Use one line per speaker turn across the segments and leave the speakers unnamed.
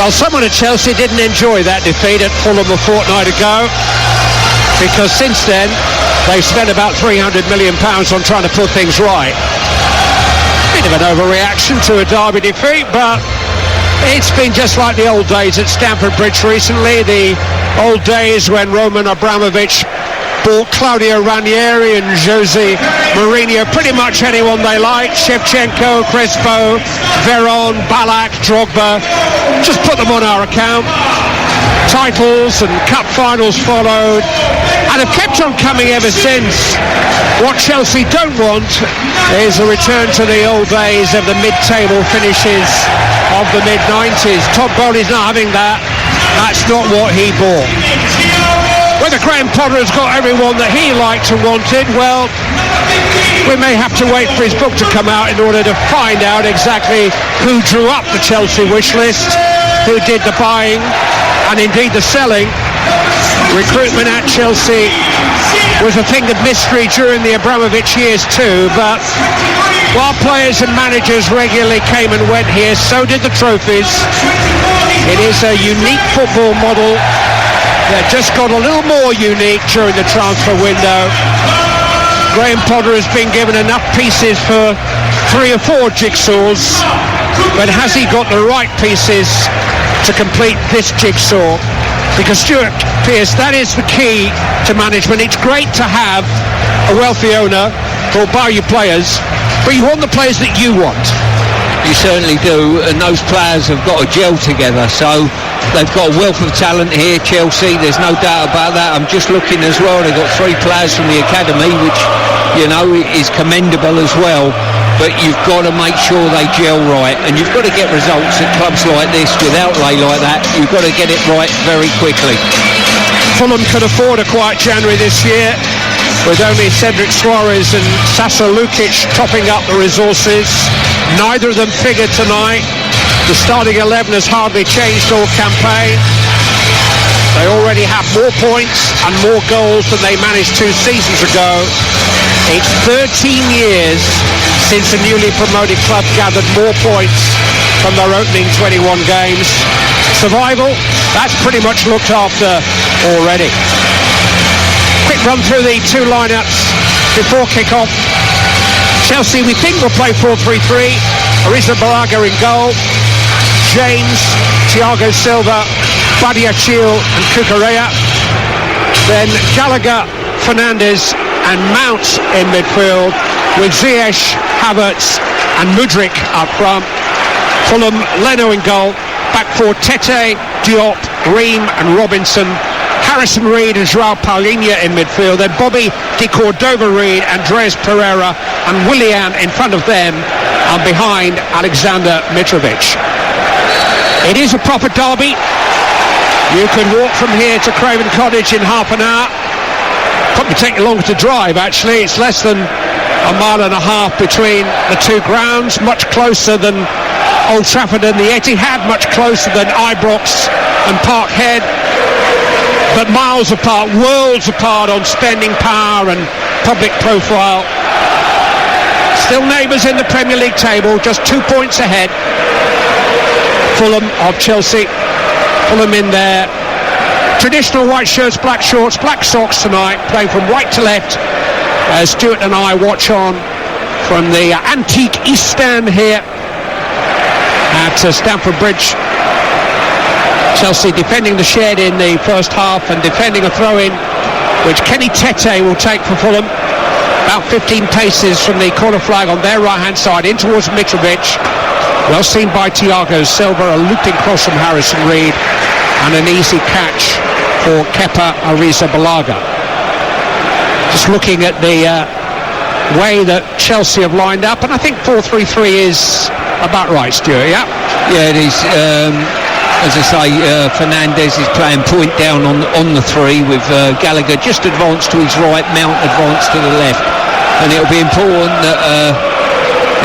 Well, someone at Chelsea didn't enjoy that defeat at Fulham a fortnight ago, because since then they've spent about £300 million on trying to put things right. Bit of an overreaction to a derby defeat, but it's been just like the old days at Stamford Bridge recently, the old days when Roman Abramovich bought Claudio Ranieri and Jose Mourinho, pretty much anyone they liked, Shevchenko, Crespo, Veron, Ballack, Drogba, just put them on our account. Titles and cup finals followed and have kept on coming ever since. What Chelsea don't want is a return to the old days of the mid-table finishes of the mid-90s. Todd Bowley's not having that. That's not what he bought. Whether Graham Potter has got everyone that he liked and wanted, well, we may have to wait for his book to come out in order to find out exactly who drew up the Chelsea wish list, who did the buying and indeed the selling. Recruitment at Chelsea was a thing of mystery during the Abramovich years too, but while players and managers regularly came and went here, so did the trophies. It is a unique football model that just got a little more unique during the transfer window. Graham Potter has been given enough pieces for 3 or 4 jigsaws, but has he got the right pieces to complete this jigsaw? Because Stuart Pearce, that is the key to management. It's great to have a wealthy owner who'll buy you players, but you want the players that you want.
You certainly do, and those players have got to gel together, so they've got a wealth of talent here, Chelsea, there's no doubt about that. I'm just looking as well, they've got 3 players from the academy, which, you know, is commendable as well, but you've got to make sure they gel right, and you've got to get results at clubs like this with outlay like that. You've got to get it right very quickly.
Fulham could afford a quiet January this year, with only Cedric Suarez and Sasa Lukic topping up the resources. Neither of them figured tonight. The starting 11 has hardly changed all campaign. They already have more points and more goals than they managed 2 seasons ago. It's 13 years since the newly promoted club gathered more points from their opening 21 games. Survival, that's pretty much looked after already. Quick run through the 2 lineups before kick-off. Chelsea, we think, will play 4-3-3. Arrizabalaga in goal. James, Thiago Silva, Badiachil and Cucurella. Then Gallagher, Fernandes and Mount in midfield, with Ziyech, Havertz and Mudryk up front. Fulham, Leno in goal. Back 4, Tete, Diop, Ream and Robinson. Harrison Reed and Joao Paulinho in midfield. Then Bobby de Cordova-Reid, Andreas Pereira and Willian in front of them, and behind Alexander Mitrovic. It is a proper derby. You can walk from here to Craven Cottage in half an hour. Probably take you longer to drive, actually. It's less than a mile and a half between the 2 grounds, much closer than Old Trafford and the Etihad, much closer than Ibrox and Parkhead, but miles apart, worlds apart on spending power and public profile. Still neighbours in the Premier League table, just 2 points ahead. Fulham of Chelsea. Fulham in their traditional white shirts, black shorts, black socks tonight, playing from right to left, as Stuart and I watch on from the antique East Stand here at Stamford Bridge. Chelsea defending the shed in the first half and defending a throw-in which Kenny Tete will take for Fulham, about 15 paces from the corner flag on their right-hand side in towards Mitrovic. Well seen by Thiago Silva, a looping cross from Harrison Reed and an easy catch for Kepa Arrizabalaga. Just looking at the way that Chelsea have lined up, and I think 4-3-3 is about right, Stuart, yeah?
Yeah, it is. As I say, Fernandes is playing point down on the 3 with Gallagher just advanced to his right, Mount advanced to the left, and it'll be important that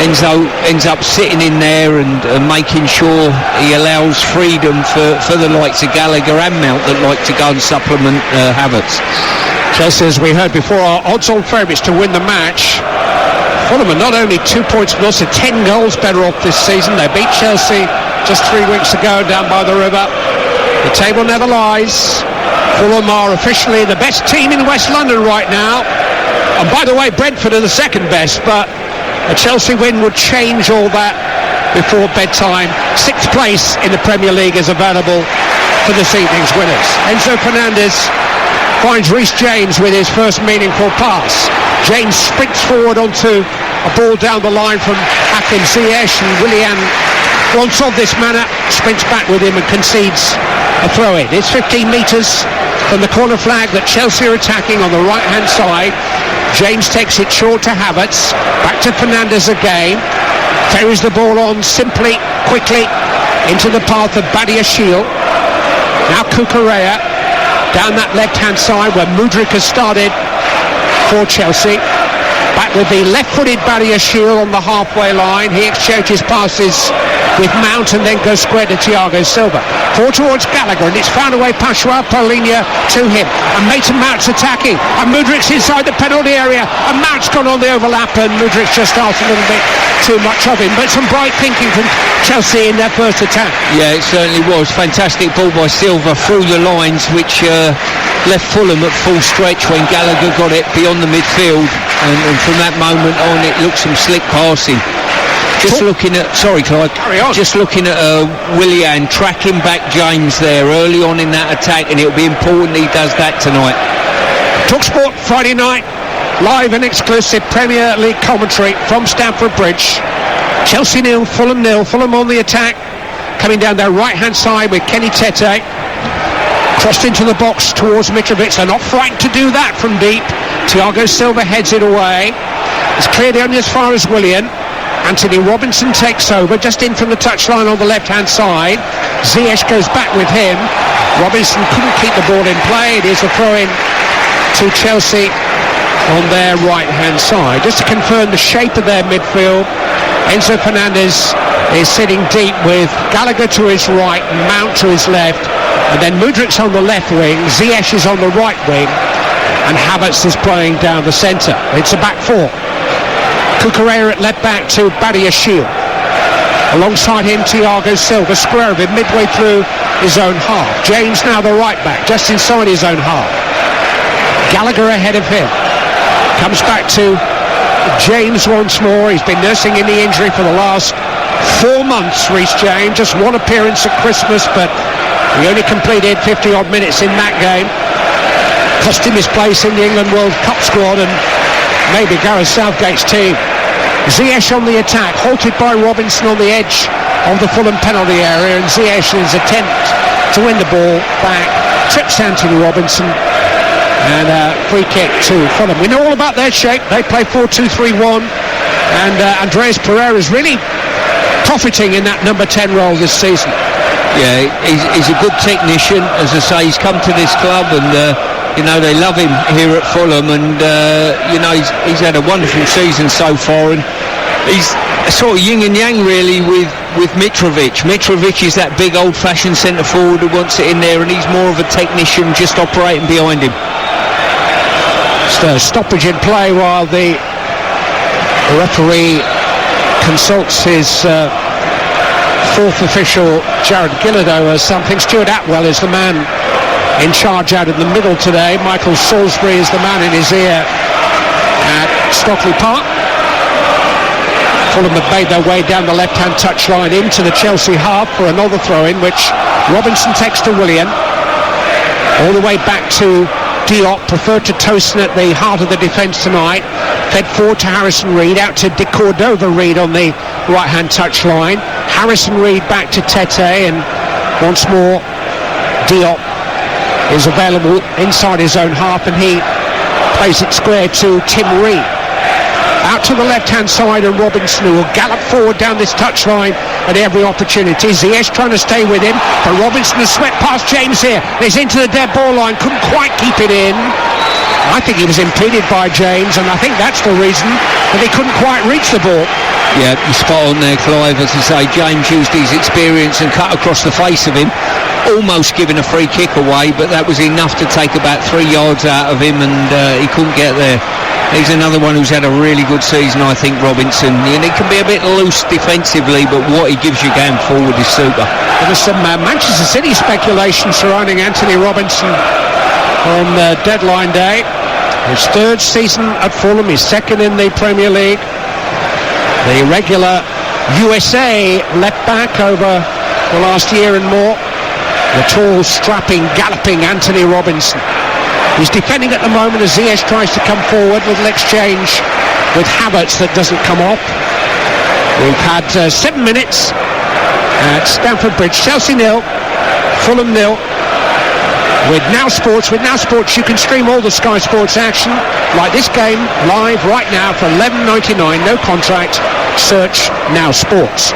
Enzo ends up sitting in there and making sure he allows freedom for the likes of Gallagher and Mount that like to go and supplement Havertz.
Chelsea, as we heard before, are odds-on favourites to win the match. Fulham are not only 2 points but also 10 goals better off this season. They beat Chelsea just 3 weeks ago down by the river. The table never lies. Fulham are officially the best team in West London right now. And by the way, Brentford are the second best, but a Chelsea win would change all that before bedtime. 6th place in the Premier League is available for this evening's winners. Enzo Fernandez finds Reece James with his first meaningful pass. James sprints forward onto a ball down the line from Hakim Ziyech, and Willian, once of this manner, sprints back with him and concedes a throw-in. It's 15 metres from the corner flag that Chelsea are attacking on the right-hand side. James takes it short to Havertz, back to Fernandez again, ferries the ball on simply, quickly, into the path of Badiashile. Now Cucurella, down that left-hand side where Mudryk has started for Chelsea. Back with the left-footed Badiashile on the halfway line. He exchanges passes with Mount and then goes square to Thiago Silva. Forward towards Gallagher, and it's found away Pashwa Paulinho to him. And Mason Mount's attacking, and Mudryk's inside the penalty area, and Mount's gone on the overlap, and Mudryk's just asked a little bit too much of him. But some bright thinking from Chelsea in their first attack.
Yeah, it certainly was. Fantastic ball by Silva through the lines, which left Fulham at full stretch when Gallagher got it beyond the midfield, and from that moment on it looked some slick passing. Just looking at, sorry Clive, just looking at Willian tracking back James there early on in that attack, and it'll be important he does that tonight.
Talksport Friday night, live and exclusive Premier League commentary from Stamford Bridge. Chelsea 0, Fulham 0. Fulham on the attack, coming down their right hand side with Kenny Tete. Crossed into the box towards Mitrovic. They're not frightened to do that from deep. Thiago Silva heads it away. It's cleared only as far as Willian. Anthony Robinson takes over, just in from the touchline on the left-hand side. Ziyech goes back with him. Robinson couldn't keep the ball in play. It is a throw-in to Chelsea on their right-hand side. Just to confirm the shape of their midfield, Enzo Fernandez is sitting deep with Gallagher to his right and Mount to his left. And then Mudryk's on the left wing, Ziyech is on the right wing, and Havertz is playing down the centre. It's a back four. Cucurella at left back to Badiashile. Alongside him, Thiago Silva, square of him, midway through his own half. James now the right back, just inside his own half. Gallagher ahead of him. Comes back to James once more. He's been nursing in the injury for the last 4 months, Reece James. Just one appearance at Christmas, but he only completed 50-odd minutes in that game. Cost him his place in the England World Cup squad and maybe Gareth Southgate's team. Ziyech on the attack, halted by Robinson on the edge of the Fulham penalty area, and Ziyech in his attempt to win the ball back trips Anthony Robinson, and a free kick to Fulham. We know all about their shape. They play 4-2-3-1, and Andreas Pereira is really profiting in that number 10 role this season.
Yeah, he's a good technician. As I say, he's come to this club, and you know, they love him here at Fulham, and you know, he's had a wonderful season so far, and he's sort of yin and yang really with Mitrovic. Mitrovic is that big old-fashioned centre forward who wants it in there, and he's more of a technician just operating behind him.
Stoppage in play while the referee consults his fourth official, Jared Gillado, as something. Stuart Atwell is the man in charge out in the middle today. Michael Salisbury is the man in his ear at Stockley Park. Fulham have made their way down the left-hand touchline into the Chelsea half for another throw-in, which Robinson takes to Willian. All the way back to Diop, preferred to Tosin at the heart of the defence tonight. Fed forward to Harrison Reed, out to De Cordova Reed on the right-hand touchline. Harrison Reed back to Tete, and once more Diop is available inside his own half, and he plays it square to Tim Reed. Out to the left-hand side, and Robinson, who will gallop forward down this touchline at every opportunity. Ziyech trying to stay with him, but Robinson has swept past James here. He's into the dead ball line, couldn't quite keep it in. I think he was impeded by James, and I think that's the reason that he couldn't quite reach the ball.
Yeah, you're spot on there, Clive. As I say, James used his experience and cut across the face of him, almost giving a free kick away, but that was enough to take about 3 yards out of him, and he couldn't get there. He's another one who's had a really good season, I think, Robinson. And he can be a bit loose defensively, but what he gives you going forward is super.
There was some Manchester City speculation surrounding Anthony Robinson on deadline day. His third season at Fulham, his second in the Premier League. The regular USA left back over the last year and more. The tall, strapping, galloping Anthony Robinson. He's defending at the moment as Ziyech tries to come forward. Little exchange with Havertz that doesn't come off. We've had 7 minutes at Stamford Bridge. Chelsea 0, Fulham 0. With Now Sports, you can stream all the Sky Sports action like this game live right now for $11.99, no contract. Search Now Sports.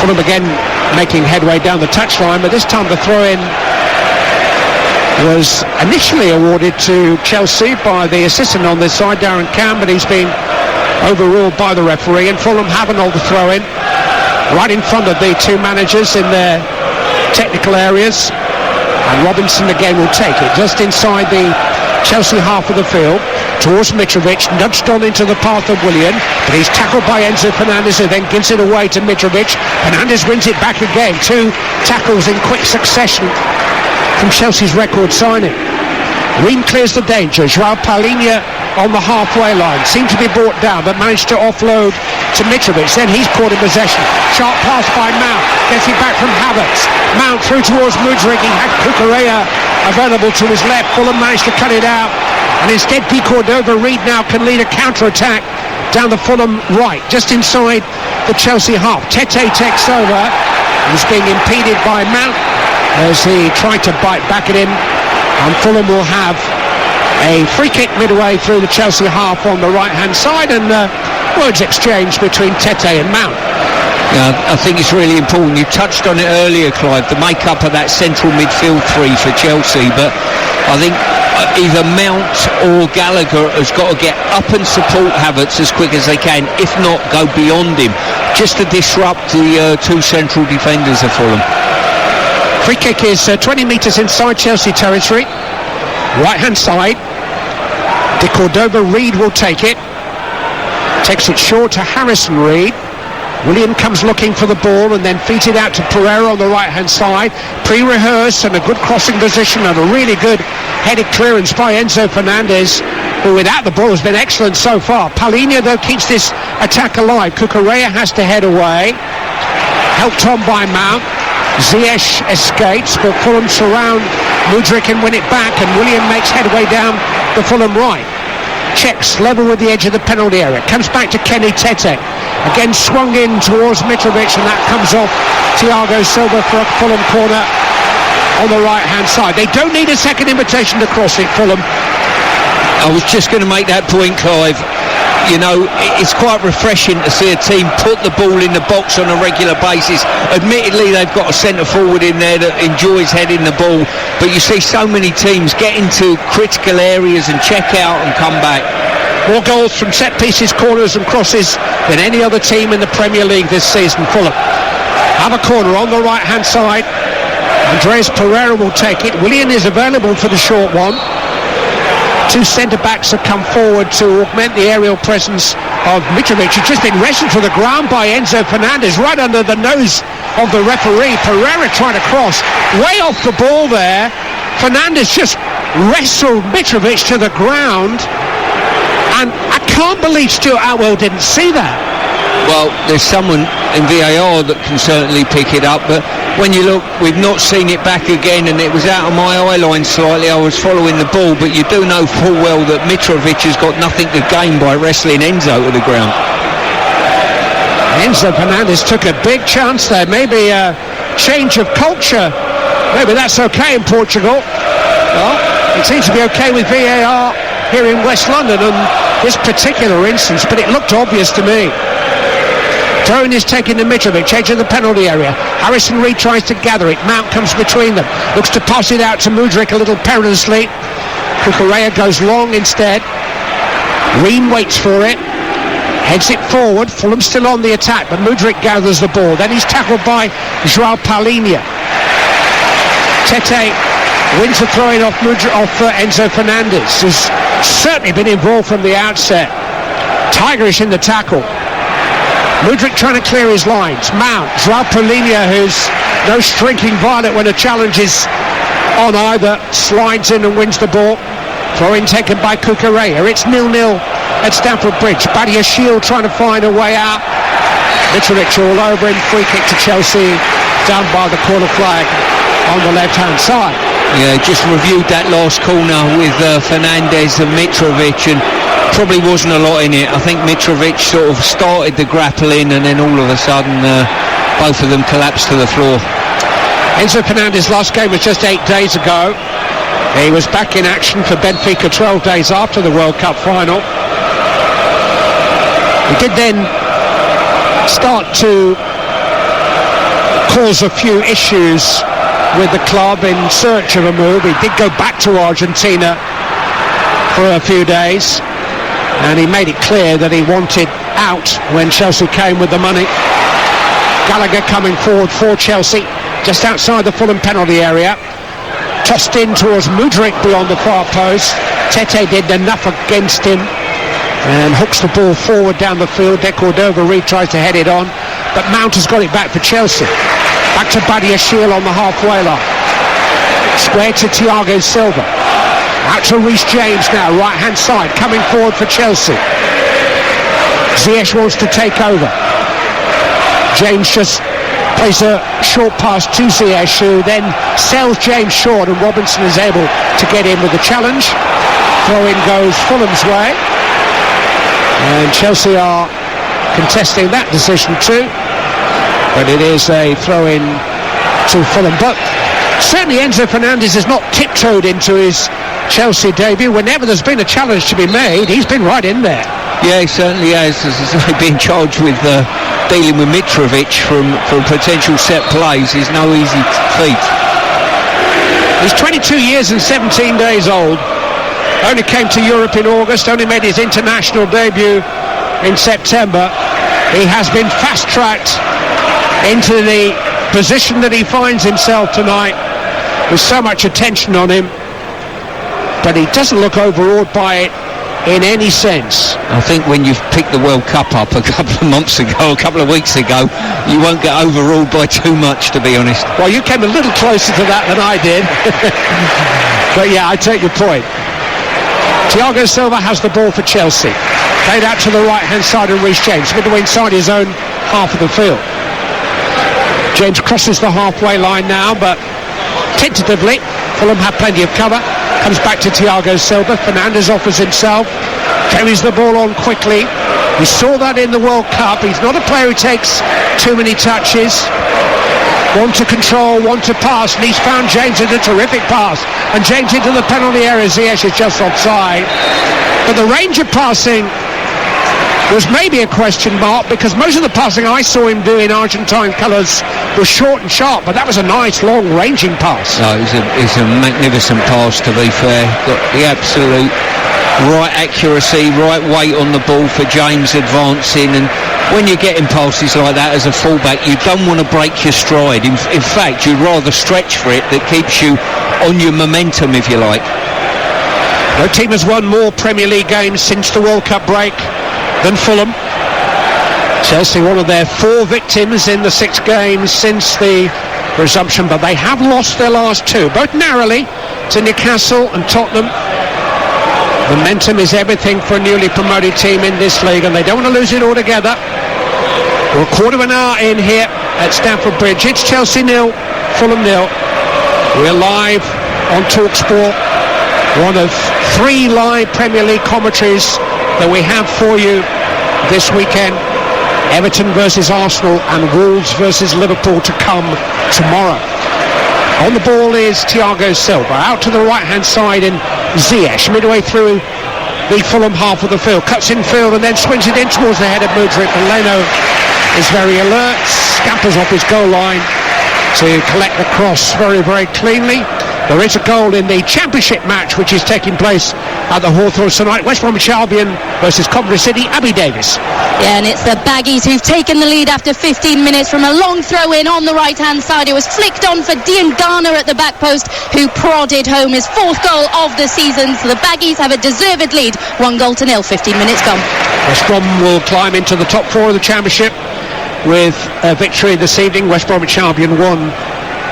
Fulham again making headway down the touchline, but this time the throw-in was initially awarded to Chelsea by the assistant on this side, Darren Camm, but he's been overruled by the referee, and Fulham have another throw-in right in front of the two managers in their technical areas. And Robinson again will take it just inside the Chelsea half of the field towards Mitrovic, nudged on into the path of Willian, but he's tackled by Enzo Fernandez, who then gives it away to Mitrovic. Fernandez wins it back again. 2 tackles in quick succession from Chelsea's record signing. Ream clears the danger. Joao Paulinho on the halfway line, seemed to be brought down but managed to offload to Mitrovic. Then he's caught in possession. Sharp pass by Mount, gets it back from Havertz. Mount through towards Mudryk. He had Cucurella available to his left. Fulham managed to cut it out, and instead Di Cordova-Reid now can lead a counter-attack down the Fulham right, just inside the Chelsea half. Tete takes over. He's being impeded by Mount as he tried to bite back at him, and Fulham will have a free kick midway through the Chelsea half on the right hand side, and words exchanged between Tete and Mount.
Yeah, I think it's really important. You touched on it earlier, Clive, the make-up of that central midfield three for Chelsea, but I think either Mount or Gallagher has got to get up and support Havertz as quick as they can, if not go beyond him, just to disrupt the two central defenders of Fulham.
Free kick is 20 metres inside Chelsea territory, right hand side. Di Cordova-Reid will take it, takes it short to Harrison Reed. William comes looking for the ball and then feeds it out to Pereira on the right hand side. Pre-rehearsed and a good crossing position and a really good headed clearance by Enzo Fernandez, who without the ball has been excellent so far. Paulinho though keeps this attack alive. Cucurella has to head away, helped on by Mount. Ziyech escapes, but Fulham surround Mudryk and win it back, and William makes headway down the Fulham right. Checks level with the edge of the penalty area, comes back to Kenny Tete, again swung in towards Mitrovic, and that comes off Thiago Silva for a Fulham corner on the right hand side. They don't need a second invitation to cross it, Fulham.
I was just going to make that point, Clive. You know, it's quite refreshing to see a team put the ball in the box on a regular basis. Admittedly, they've got a centre forward in there that enjoys heading the ball, but you see so many teams get into critical areas and check out and come back.
More goals from set pieces, corners and crosses than any other team in the Premier League this season. Fulham have a corner on the right hand side. Andreas Pereira will take it. Willian is available for the short one. 2 centre-backs have come forward to augment the aerial presence of Mitrovic. He's just been wrestled to the ground by Enzo Fernandez, right under the nose of the referee. Pereira trying to cross, way off the ball there. Fernandez just wrestled Mitrovic to the ground, and I can't believe Stuart Atwell didn't see that.
Well, there's someone in VAR that can certainly pick it up, but when you look, we've not seen it back again, and it was out of my eye line slightly. I was following the ball, but you do know full well that Mitrovic has got nothing to gain by wrestling Enzo to the ground.
Enzo Fernandez took a big chance there. Maybe a change of culture. Maybe that's okay in Portugal. Well, it seems to be okay with VAR here in West London on this particular instance, but it looked obvious to me. Throwing is taken to Mitrovic, edge of the penalty area. Harrison Reed tries to gather it. Mount comes between them. Looks to pass it out to Mudryk a little perilously. Cucurella goes long instead. Ream waits for it. Heads it forward. Fulham still on the attack, but Mudryk gathers the ball. Then he's tackled by Joao Paulinho. Tete wins the throw-in off Enzo Fernandez, who's certainly been involved from the outset. Tigerish in the tackle. Mudryk trying to clear his lines. Mount, Joao Paulinho, who's no shrinking violet when a challenge is on either, slides in and wins the ball. Throw in taken by Cucurella. It's 0-0 at Stamford Bridge. Badiashile trying to find a way out. Mitrovic all over him. Free kick to Chelsea down by the corner flag on the left-hand side.
Yeah, just reviewed that last corner with Fernandes and Mitrovic, and probably wasn't a lot in it. I think Mitrovic sort of started the grappling, and then all of a sudden both of them collapsed to the floor.
Enzo Fernandez' last game was just 8 days ago. He was back in action for Benfica 12 days after the World Cup final. He did then start to cause a few issues with the club in search of a move. He did go back to Argentina for a few days, and he made it clear that he wanted out when Chelsea came with the money. Gallagher coming forward for Chelsea, just outside the Fulham penalty area. Tossed in towards Mudryk beyond the far post. Tete did enough against him and hooks the ball forward down the field. De Cordova-Reid tries to head it on, but Mount has got it back for Chelsea. Back to Badiashile on the halfway line. Square to Thiago Silva. Out to Reece James now, right hand side, coming forward for Chelsea. Ziyech wants to take over. James just plays a short pass to Ziyech, who then sells James short, and Robinson is able to get in with the challenge. Throw-in goes Fulham's way, and Chelsea are contesting that decision too, but it is a throw-in to Fulham. But certainly Enzo Fernandez has not tiptoed into his Chelsea debut. Whenever there's been a challenge to be made, he's been right in there.
Yeah, he certainly has. He's been charged with dealing with Mitrovic from potential set plays is no easy feat.
He's 22 years and 17 days old. Only came to Europe in August, only made his international debut in September. He has been fast-tracked into the position that he finds himself tonight, with so much attention on him, but he doesn't look overawed by it in any sense.
I think when you've picked the World Cup up a couple of months ago, a couple of weeks ago, you won't get overruled by too much, to be honest.
Well, you came a little closer to that than I did. But yeah, I take your point. Thiago Silva has the ball for Chelsea. Played out to the right-hand side of Reece James, midway inside his own half of the field. James crosses the halfway line now, but tentatively, Fulham have plenty of cover. Comes back to Thiago Silva. Fernandes offers himself, carries the ball on quickly. We saw that in the World Cup. He's not a player who takes too many touches. One to control, one to pass, and he's found James in a terrific pass. And James into the penalty area. Ziyech is just offside. But the range of passing was maybe a question mark, because most of the passing I saw him do in Argentine colours was short and sharp, but that was a nice long ranging pass.
No, it's a magnificent pass, to be fair. Got the absolute right accuracy, right weight on the ball for James advancing, and when you're getting passes like that as a fullback, you don't want to break your stride. In fact, you'd rather stretch for it. That keeps you on your momentum, if you like.
No team has won more Premier League games since the World Cup break than Fulham. Chelsea, one of their 4 victims in the 6 games since the resumption, but they have lost their last 2, both narrowly, to Newcastle and Tottenham. Momentum is everything for a newly promoted team in this league, and they don't want to lose it altogether. We're a quarter of an hour in here at Stamford Bridge. It's Chelsea 0, Fulham 0. We're live on Talksport, one of 3 live Premier League commentaries that we have for you this weekend. Everton versus Arsenal and Wolves versus Liverpool to come tomorrow. On the ball is Thiago Silva, out to the right-hand side, and Ziyech midway through the Fulham half of the field, cuts in field and then swings it in towards the head of Mudryk. And Leno is very alert, scampers off his goal line to collect the cross very, very cleanly. There is a goal in the Championship match which is taking place at the Hawthorns tonight. West Bromwich Albion versus Coventry City. Abby Davis.
Yeah, and it's the Baggies who've taken the lead after 15 minutes from a long throw-in on the right-hand side. It was flicked on for Dean Garner at the back post, who prodded home his 4th goal of the season. So the Baggies have a deserved lead, 1-0, 15 minutes gone.
West Brom will climb into the top 4 of the Championship with a victory this evening. West Bromwich Albion 1,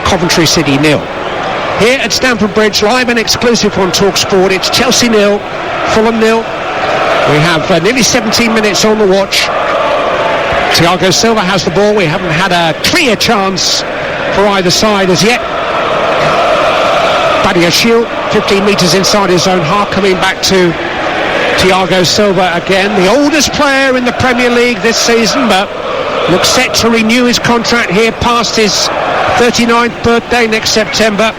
Coventry City 0. Here at Stamford Bridge, live and exclusive on Talksport, it's Chelsea 0, Fulham 0. We have nearly 17 minutes on the watch. Thiago Silva has the ball. We haven't had a clear chance for either side as yet. Badiashile, 15 metres inside his own half, coming back to Thiago Silva again. The oldest player in the Premier League this season, but looks set to renew his contract here past his 39th birthday next September.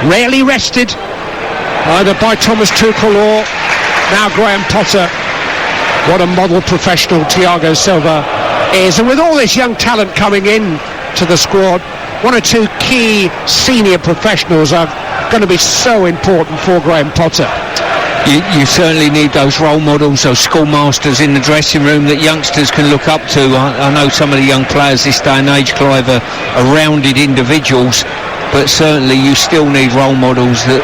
Rarely rested, either by Thomas Tuchel or now Graham Potter. What a model professional Thiago Silva is. And with all this young talent coming in to the squad, 1 or 2 key senior professionals are going to be so important for Graham Potter.
You certainly need those role models, those schoolmasters in the dressing room that youngsters can look up to. I know some of the young players this day and age, Clive, are rounded individuals, but certainly you still need role models that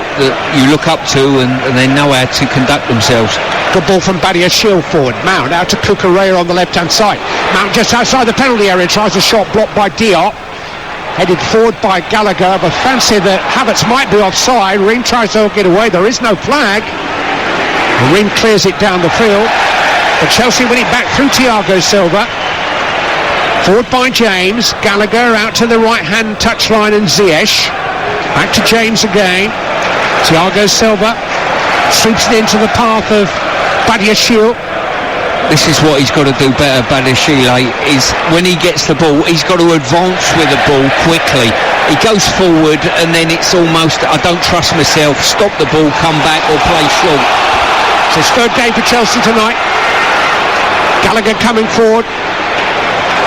you look up to and they know how to conduct themselves.
Good ball from Badiashile forward. Mount out to Cucurella on the left-hand side. Mount just outside the penalty area, tries a shot blocked by Diop. Headed forward by Gallagher, but fancy that Havertz might be offside. Ream tries to get away. There is no flag. Ream clears it down the field, but Chelsea win it back through Thiago Silva. Forward by James. Gallagher out to the right-hand touchline and Ziyech. Back to James again. Thiago Silva sweeps it into the path of Badiashile.
This is what he's got to do better, Badiashile, is when he gets the ball, he's got to advance with the ball quickly. He goes forward and then it's almost, I don't trust myself, stop the ball, come back or play short.
It's his 3rd game for Chelsea tonight. Gallagher coming forward.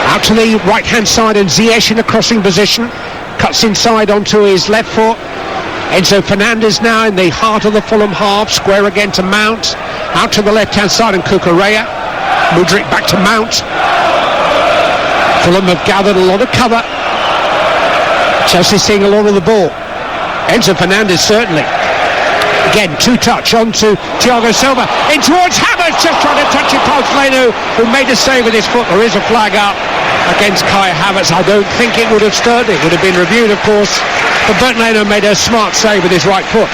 Out to the right-hand side and Ziyech in a crossing position. Cuts inside onto his left foot. Enzo Fernandez now in the heart of the Fulham half. Square again to Mount. Out to the left-hand side and Cucurella. Mudryk back to Mount. Fulham have gathered a lot of cover. Chelsea seeing a lot of the ball. Enzo Fernandez certainly. Again, 2-touch onto Thiago Silva. In towards Havertz, just trying to touch it past Leno, who made a save with his foot. There is a flag up against Kai Havertz. I don't think it would have stirred. It would have been reviewed, of course. But Bernd Leno made a smart save with his right foot.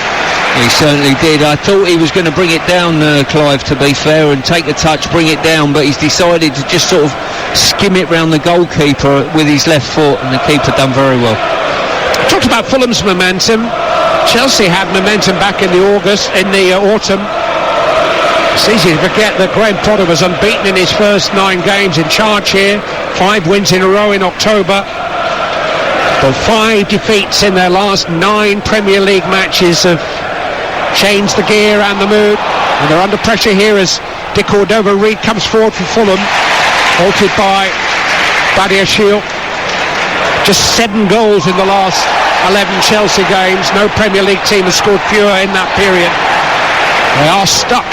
He certainly did. I thought he was going to bring it down, Clive, to be fair, and take the touch, bring it down, but he's decided to just sort of skim it round the goalkeeper with his left foot, and the keeper done very well.
Talked about Fulham's momentum. Chelsea had momentum back in the autumn. It's easy to forget that Graham Potter was unbeaten in his first 9 games in charge here. 5 wins in a row in October. But 5 defeats in their last 9 Premier League matches have changed the gear and the mood. And they're under pressure here as De Cordova-Reid comes forward for Fulham. Halted by Badiashile. Just 7 goals in the last 11 Chelsea games. No Premier League team has scored fewer in that period. They are stuck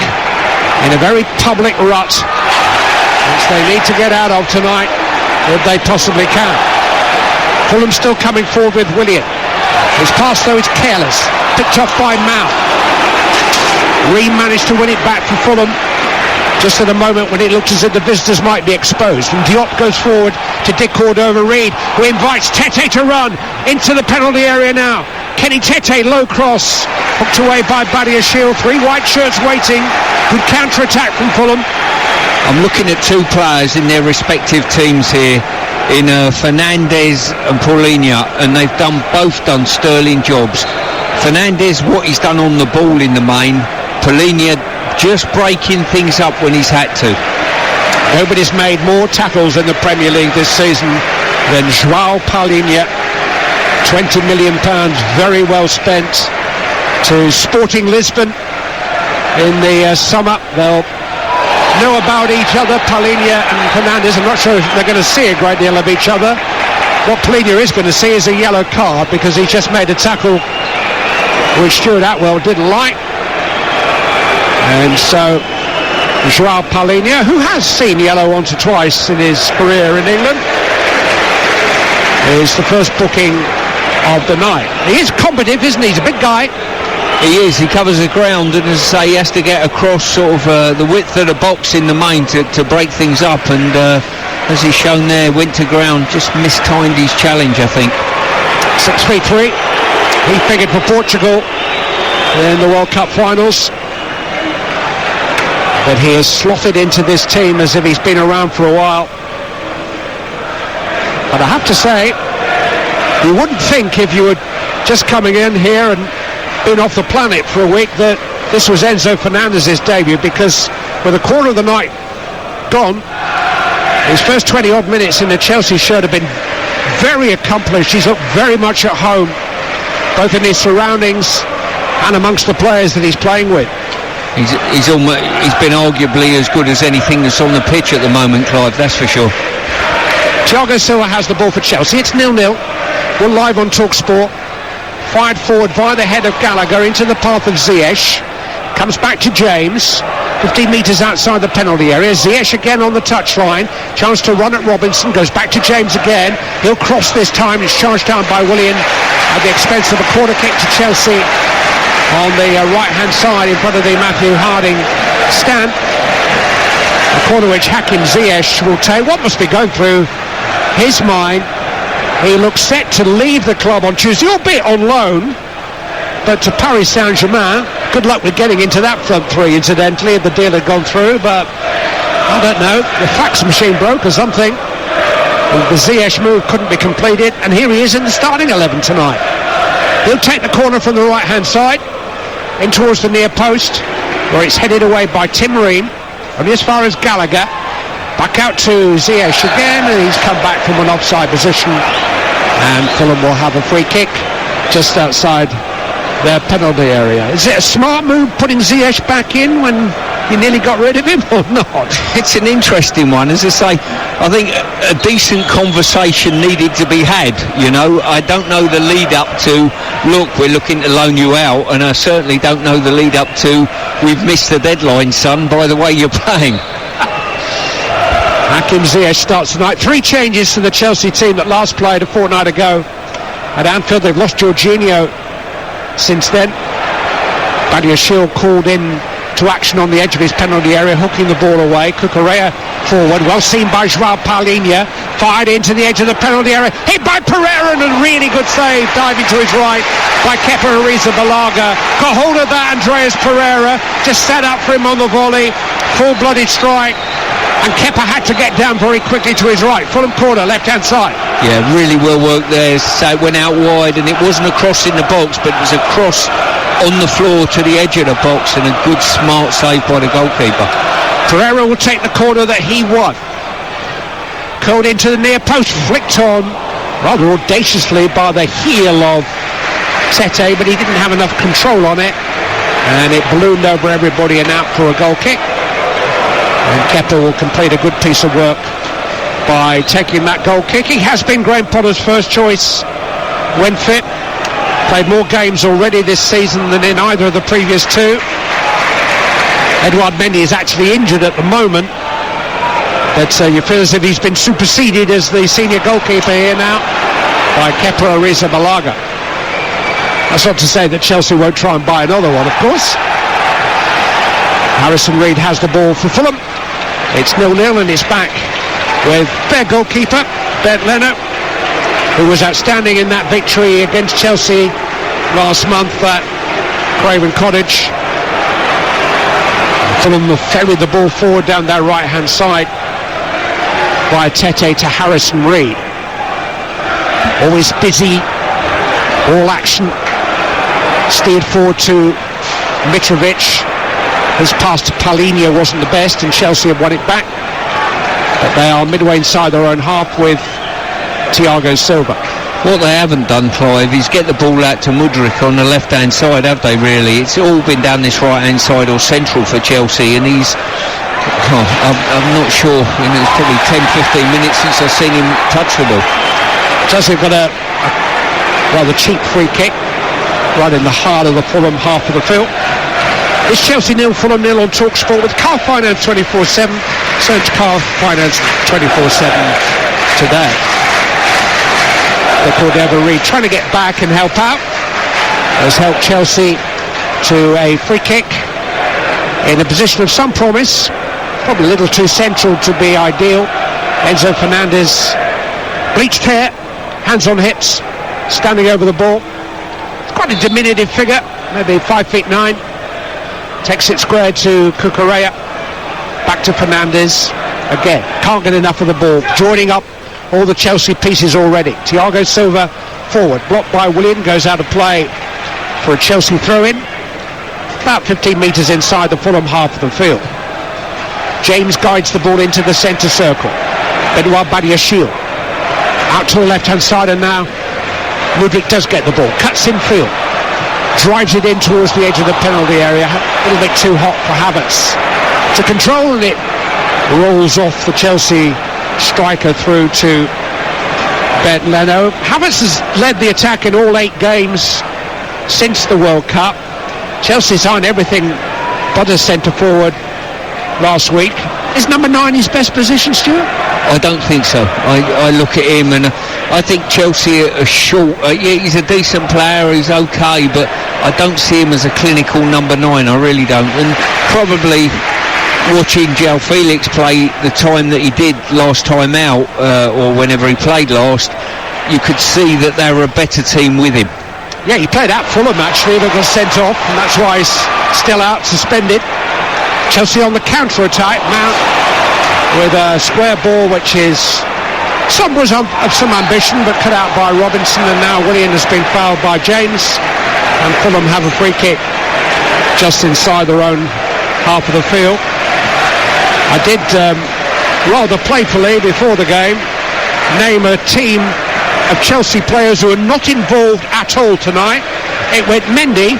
in a very public rut, which they need to get out of tonight if they possibly can. Fulham still coming forward with Willian. His pass though is careless. Picked off by Mount. Ream managed to win it back for Fulham just at a moment when it looked as if the visitors might be exposed. And Diop goes forward to De Cordova-Reid, who invites Tete to run into the penalty area now. Kenny Tete, low cross, hooked away by Badiashile. 3 white shirts waiting. Good counter-attack from Fulham.
I'm looking at 2 players in their respective teams here, in Fernandez and Paulinho, and they've both done sterling jobs. Fernandez, what he's done on the ball in the main. Paulinho just breaking things up when he's had to.
Nobody's made more tackles in the Premier League this season than João Paulinho. £20 million, very well spent, to Sporting Lisbon in the summer. They'll know about each other, Paulinho and Fernandez. I'm not sure if they're going to see a great deal of each other. What Paulinho is going to see is a yellow card, because he just made a tackle which Stuart Atwell didn't like. And so Joao Paulinho, who has seen yellow once or twice in his career in England, is the first booking of the night. He is combative, isn't he? He's a big guy.
He is. He covers the ground, and as I say, he has to get across sort of the width of the box in the main to break things up. And as he's shown there, went to ground, just mistimed his challenge, I think.
6 feet 3. He figured for Portugal in the World Cup finals. But he has slotted into this team as if he's been around for a while. But I have to say, you wouldn't think if you were just coming in here and been off the planet for a week that this was Enzo Fernandez's debut, because with a quarter of the night gone, his first 20 odd minutes in the Chelsea shirt have been very accomplished. He's looked very much at home, both in his surroundings and amongst the players that he's playing with.
He's been arguably as good as anything that's on the pitch at the moment, Clive, that's for sure.
Thiago Silva has the ball for Chelsea. It's 0-0. We're live on Talksport. Fired forward via the head of Gallagher into the path of Ziyech. Comes back to James. 15 metres outside the penalty area. Ziyech again on the touchline. Chance to run at Robinson. Goes back to James again. He'll cross this time. It's charged down by Willian at the expense of a corner kick to Chelsea on the right-hand side in front of the Matthew Harding stand. A corner which Hakim Ziyech will take. What must be going through his mind? He looks set to leave the club on Tuesday, albeit on loan, but to Paris Saint-Germain. Good luck with getting into that front three, incidentally, if the deal had gone through, but I don't know. The fax machine broke or something. The Ziyech move couldn't be completed, and here he is in the starting 11 tonight. He'll take the corner from the right-hand side, in towards the near post, where it's headed away by Tim Ream, only as far as Gallagher. Back out to Ziyech again, and he's come back from an offside position, and Fulham will have a free kick just outside their penalty area. Is it a smart move putting Ziyech back in when you nearly got rid of him, or not?
It's an interesting one. As I say, I think a decent conversation needed to be had. You know, I don't know the lead up to, look, we're looking to loan you out, and I certainly don't know the lead up to, we've missed the deadline, son, by the way you're playing.
Hakim Ziyech starts tonight. 3 changes to the Chelsea team that last played a fortnight ago at Anfield. They've lost Jorginho since then. Badiashile called in to action on the edge of his penalty area, hooking the ball away. Cucurella forward, well seen by Joao Paulinho, fired into the edge of the penalty area, hit by Pereira, and a really good save diving to his right by Kepa Arrizabalaga. Got hold of that Andreas Pereira, just set up for him on the volley, full-blooded strike, and Kepa had to get down very quickly to his right. Fulham corner, left-hand side.
Yeah, really well worked there. So it went out wide, and it wasn't a cross in the box, but it was a cross on the floor to the edge of the box, and a good, smart save by the goalkeeper.
Pereira will take the corner that he won. Curled into the near post, flicked on rather audaciously by the heel of Tete, but he didn't have enough control on it, and it ballooned over everybody and out for a goal kick. And Kepa will complete a good piece of work by taking that goal kick. He has been Graham Potter's first choice when fit. Played more games already this season than in either of the previous 2. Edouard Mendy is actually injured at the moment, but you feel as if he's been superseded as the senior goalkeeper here now by Kepa Arrizabalaga. That's not to say that Chelsea won't try and buy another one, of course. Harrison Reed has the ball for Fulham. It's 0-0, and it's back with their goalkeeper, Bert Leno, who was outstanding in that victory against Chelsea last month at Craven Cottage. Fulham have ferried the ball forward down their right-hand side by Tete to Harrison Reed. Always busy, all action. Steered forward to Mitrovic. His pass to Paulinho wasn't the best, and Chelsea have won it back. But they are midway inside their own half with Thiago Silva.
What they haven't done, Clive, is get the ball out to Mudryk on the left-hand side, have they, really? It's all been down this right-hand side or central for Chelsea, and he's... I'm not sure. It's probably 10-15 minutes since I've seen him touch the ball.
Chelsea have got a rather cheap free kick. right in the heart of the Fulham half of the field. It's Chelsea 0, Fulham 0 on Talksport with Car Finance 24/7. Search Car Finance 24/7 today. The Cordova-Reid trying to get back and help out. Has helped Chelsea to a free kick in a position of some promise. Probably a little too central to be ideal. Enzo Fernandez, bleached hair, hands on hips, standing over the ball. It's quite a diminutive figure, maybe 5'9". Takes it square to Cucurella. Back to Fernandez. Again, can't get enough of the ball. Joining up all the Chelsea pieces already. Thiago Silva forward. Blocked by Willian. Goes out of play for a Chelsea throw-in. About 15 metres inside the Fulham half of the field. James guides the ball into the centre circle. Benoit Badiashile. Out to the left-hand side, and now Mudryk does get the ball. Cuts in field. Drives it in towards the edge of the penalty area. A little bit too hot for Havertz to control, and it rolls off the Chelsea striker through to Ben Leno. Havertz has led the attack in all 8 games since the World Cup. Chelsea signed everything but a centre forward last week. Is number 9 his best position, Stuart?
I don't think so. I look at him and I think Chelsea are short. Yeah, he's a decent player, he's okay, but I don't see him as a clinical number 9. I really don't. And probably watching João Felix play the time that he did last time out, or whenever he played last, you could see that they were a better team with him.
Yeah, he played at Fulham actually, but got sent off, and that's why he's still out, suspended. Chelsea on the counter-attack. Mount with a square ball, which is was of some ambition, but cut out by Robinson, and now Willian has been fouled by James, and Fulham have a free kick just inside their own half of the field. I did rather playfully before the game name a team of Chelsea players who are not involved at all tonight. It went Mendy,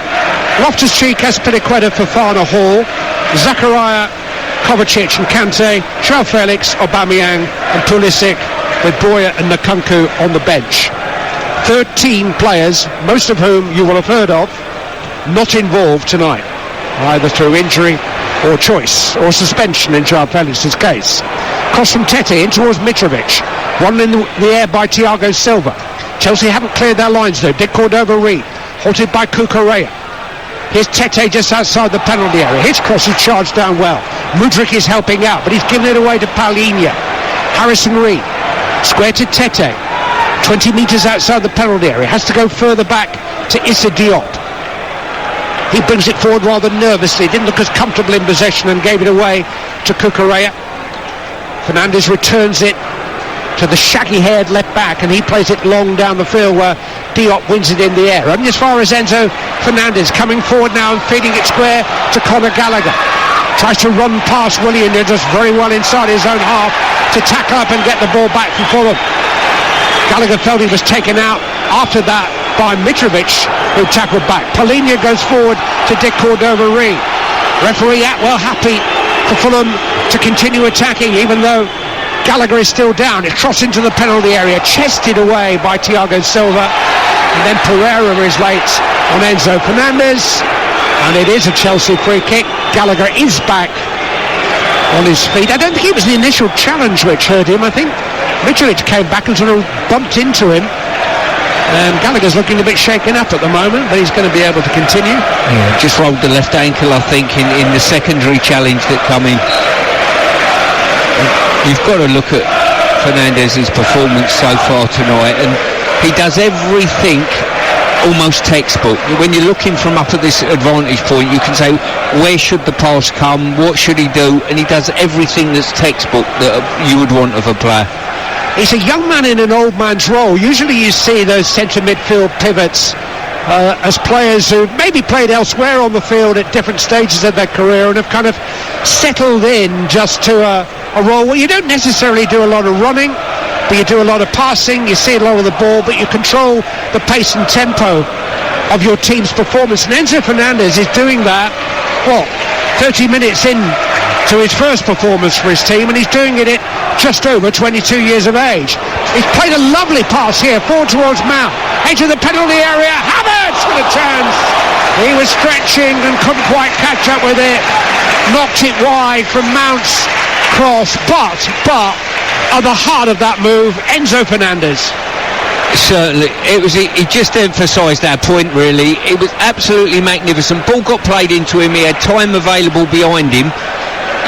Loftus-Cheek, Azpilicueta, Fofana, Hall, Zakaria, Kovacic and Kante, João Felix, Aubameyang and Pulisic, with Broja and Nkunku on the bench. 13 players, most of whom you will have heard of, not involved tonight, either through injury or choice or suspension in João Felix's case. Cross from Tete in towards Mitrovic, one in the air by Thiago Silva. Chelsea haven't cleared their lines though. De Cordova-Reid, halted by Cucurella. Here's Tete just outside the penalty area. His cross is charged down well. Mudryk is helping out, but he's given it away to Paulinho. Harrison Reed, square to Tete, 20 metres outside the penalty area. Has to go further back to Issa Diop. He brings it forward rather nervously. Didn't look as comfortable in possession and gave it away to Cucurella. Fernandez returns it to the shaggy-haired left back, and he plays it long down the field where Diop wins it in the air. Only as far as Enzo Fernandez, coming forward now and feeding it square to Conor Gallagher. Tries to run past Willian, who does very well inside his own half to tackle up and get the ball back for Fulham. Gallagher felt he was taken out after that by Mitrovic, who tackled back. Paulinho goes forward to De Cordova-Reid. Referee Atwell happy for Fulham to continue attacking, even though Gallagher is still down. It crossed into the penalty area, chested away by Thiago Silva, and then Pereira is late on Enzo Fernandez, and it is a Chelsea free kick. Gallagher is back on his feet. I don't think it was the initial challenge which hurt him. I think Mitrovic came back and sort of bumped into him, and Gallagher's looking a bit shaken up at the moment, but he's going to be able to continue.
Yeah, just rolled the left ankle, I think, in the secondary challenge that come in. You've got to look at Fernandez's performance so far tonight, and he does everything almost textbook. When you're looking from up at this advantage point, you can say, where should the pass come, what should he do, and he does everything that's textbook that you would want of a player.
He's a young man in an old man's role. Usually you see those centre midfield pivots as players who maybe played elsewhere on the field at different stages of their career and have kind of settled in just to a role where you don't necessarily do a lot of running, but you do a lot of passing, you see a lot of the ball, but you control the pace and tempo of your team's performance. And Enzo Fernandez is doing that, 30 minutes in to his first performance for his team, and he's doing it at just over 22 years of age. He's played a lovely pass here, forward towards Mount, edge of the penalty area, Havertz! Havertz with a chance. He was stretching and couldn't quite catch up with it. Knocked it wide from Mount's cross, but at the heart of that move, Enzo Fernandez.
Certainly, he just emphasised that point, really. It was absolutely magnificent. Ball got played into him, he had time available behind him.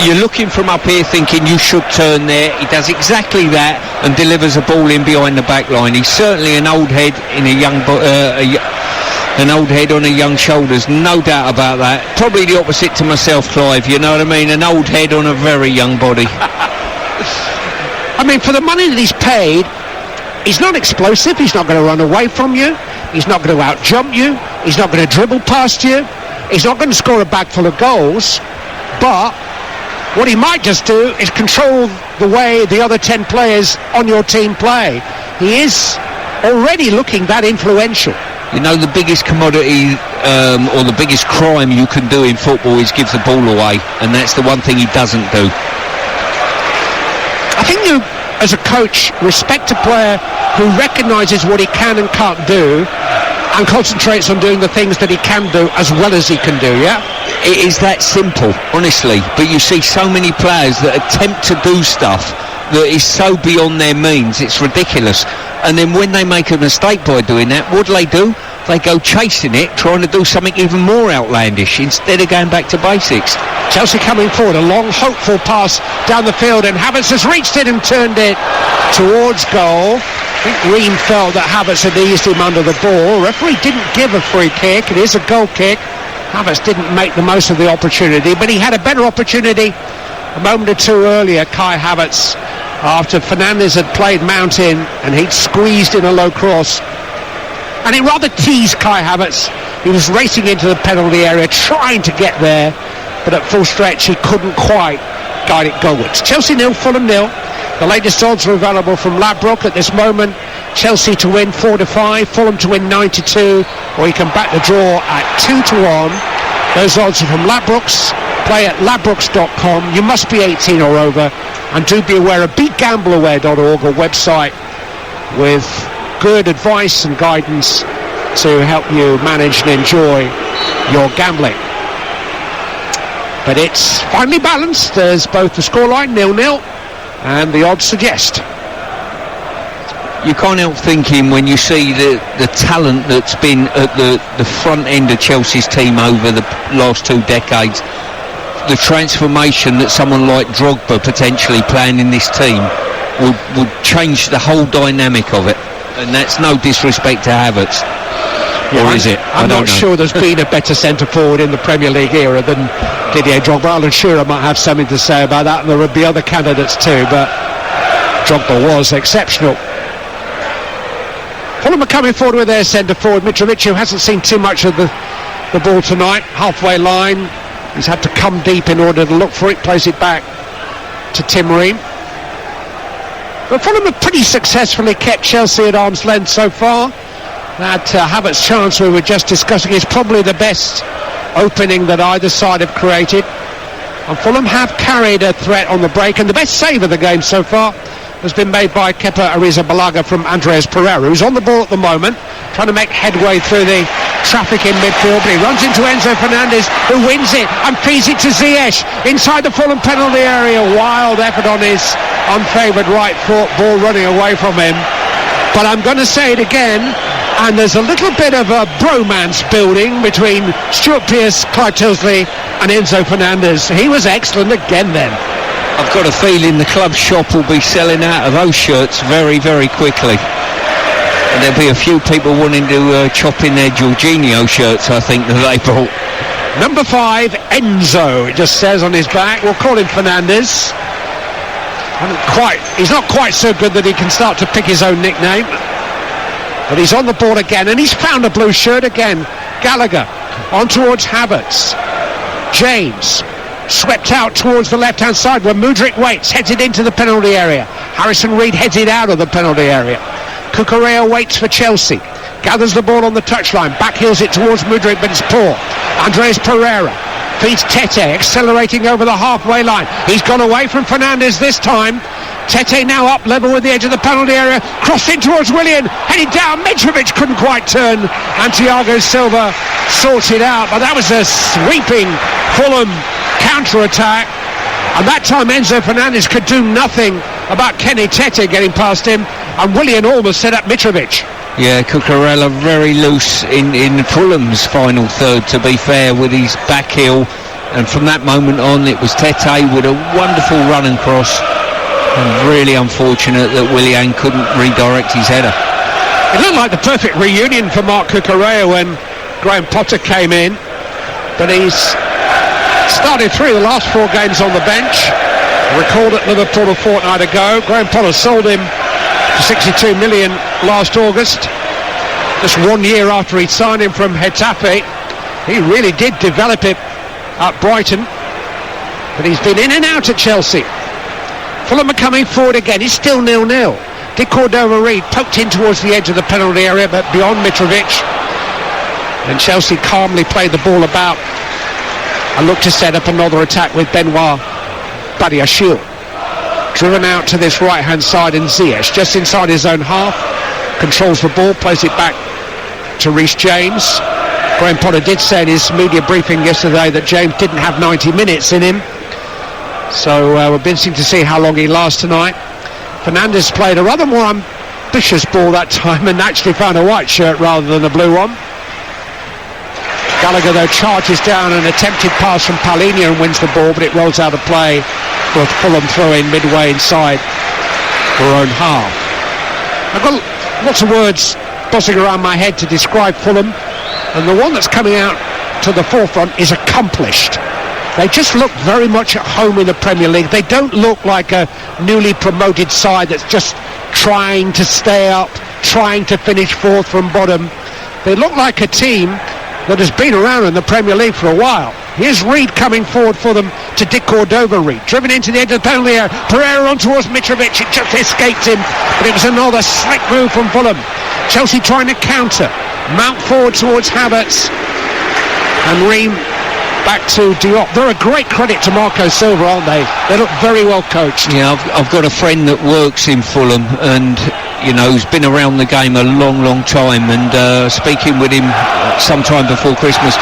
You're looking from up here thinking you should turn there. He does exactly that and delivers a ball in behind the back line. He's certainly an old head in an old head on a young shoulders, no doubt about that. Probably the opposite to myself, Clive, you know what I mean? An old head on a very young body.
I mean, for the money that he's paid, he's not explosive, he's not going to run away from you, he's not going to out-jump you, he's not going to dribble past you, he's not going to score a bag full of goals, but what he might just do is control the way the other 10 players on your team play. He is already looking that influential.
You know, the biggest commodity or the biggest crime you can do in football is give the ball away, and that's the one thing he doesn't do.
I think you, as a coach, respect a player who recognises what he can and can't do and concentrates on doing the things that he can do as well as he can do, yeah?
It is that simple, honestly. But you see so many players that attempt to do stuff that is so beyond their means, it's ridiculous. And then when they make a mistake by doing that, what do? They go chasing it, trying to do something even more outlandish instead of going back to basics.
Chelsea coming forward, a long, hopeful pass down the field, and Havertz has reached it and turned it towards goal. I think Ream felt that Havertz had eased him under the ball. Referee didn't give a free kick. It is a goal kick. Havertz didn't make the most of the opportunity, but he had a better opportunity a moment or two earlier, Kai Havertz, after Fernandez had played Mount in and he'd squeezed in a low cross. And it rather teased Kai Havertz. He was racing into the penalty area, trying to get there, but at full stretch he couldn't quite guide it goalwards. Chelsea 0, Fulham 0. The latest odds are available from Ladbroke at this moment. Chelsea to win 4-5, Fulham to win 9-2, or you can back the draw at 2-1. Those odds are from Ladbrokes. Play at ladbrokes.com. You must be 18 or over, and do be aware of begambleaware.org, a website with good advice and guidance to help you manage and enjoy your gambling. But it's finely balanced. There's both the scoreline 0-0 and the odds suggest.
You can't help thinking when you see the talent that's been at the front end of Chelsea's team over the last 2 decades, the transformation that someone like Drogba potentially playing in this team would change the whole dynamic of it. And that's no disrespect to Havertz.
Yeah,
or is it?
I'm not sure there's been a better centre-forward in the Premier League era than Didier Drogba. Alan Shearer might have something to say about that, and there would be other candidates too, but Drogba was exceptional. Fulham are coming forward with their centre-forward, Mitrovic, who hasn't seen too much of the ball tonight. Halfway line, he's had to come deep in order to look for it, plays it back to Tim Ream. But Fulham have pretty successfully kept Chelsea at arm's length so far. That Havertz chance we were just discussing is probably the best opening that either side have created. And Fulham have carried a threat on the break, and the best save of the game so far has been made by Kepa Arrizabalaga from Andreas Pereira, who's on the ball at the moment, trying to make headway through the traffic in midfield, but he runs into Enzo Fernandez, who wins it and feeds it to Ziyech inside the Fulham penalty area. Wild effort on his unfavoured right foot, ball running away from him. But I'm going to say it again, and there's a little bit of a bromance building between Stuart Pearce, Clive Tilsley and Enzo Fernandez. He was excellent again then.
I've got a feeling the club shop will be selling out of those shirts very, very quickly. And there'll be a few people wanting to chop in their Jorginho shirts, I think, that they brought.
Number 5, Enzo, it just says on his back. We'll call him Fernandez. He's not quite so good that he can start to pick his own nickname. But he's on the ball again, and he's found a blue shirt again. Gallagher on towards Havertz. James swept out towards the left-hand side where Mudryk waits, heads it into the penalty area. Harrison Reed heads it out of the penalty area. Cucurella waits for Chelsea, gathers the ball on the touchline, backheels it towards Mudryk, but it's poor. Andreas Pereira feeds Tete, accelerating over the halfway line. He's gone away from Fernandez this time. Tete now up level with the edge of the penalty area, crossed in towards Willian, heading down. Mitrovic couldn't quite turn, and Thiago Silva sorted out, but that was a sweeping Fulham counter-attack, and that time Enzo Fernandez could do nothing about Kenny Tete getting past him, and Willian almost set up Mitrovic.
Yeah, Cucurella very loose in Fulham's final third, to be fair, with his back heel, and from that moment on it was Tete with a wonderful run and cross, and really unfortunate that Willian couldn't redirect his header.
It looked like the perfect reunion for Marc Cucurella when Graham Potter came in, but he's started 3 of the last 4 games on the bench. Recalled at Liverpool a fortnight ago. Graham Potter sold him for 62 million last August, just 1 year after he'd signed him from Getafe. He really did develop it at Brighton, but he's been in and out at Chelsea. Fulham are coming forward again. It's still 0-0. Di Cordova-Reid poked in towards the edge of the penalty area, but beyond Mitrovic, and Chelsea calmly played the ball about and looked to set up another attack with Benoit Badiashile driven out to this right hand side, and Ziyech just inside his own half controls the ball, plays it back to Reece James. Graham Potter did say in his media briefing yesterday that James didn't have 90 minutes in him, so we'll be interesting to see how long he lasts tonight. Fernandez played a rather more ambitious ball that time and actually found a white shirt rather than a blue one. Gallagher though charges down an attempted pass from Paulinho and wins the ball, but it rolls out of play for a Fulham throw-in midway inside their own half. I've got lots of words buzzing around my head to describe Fulham, and the one that's coming out to the forefront is accomplished. They just look very much at home in the Premier League. They don't look like a newly promoted side that's just trying to stay up, trying to finish 4th from bottom. They look like a team that has been around in the Premier League for a while. Here's Reid coming forward for them to Di Cordova-Reid, driven into the edge of the penalty area. Pereira on towards Mitrovic, it just escaped him, but it was another slick move from Fulham. Chelsea trying to counter, mount forward towards Havertz, and Ream back to Diop. They're a great credit to Marco Silva, aren't they? They look very well coached.
Yeah, I've got a friend that works in Fulham, and you know, who's been around the game a long time, and speaking with him sometime before Christmas,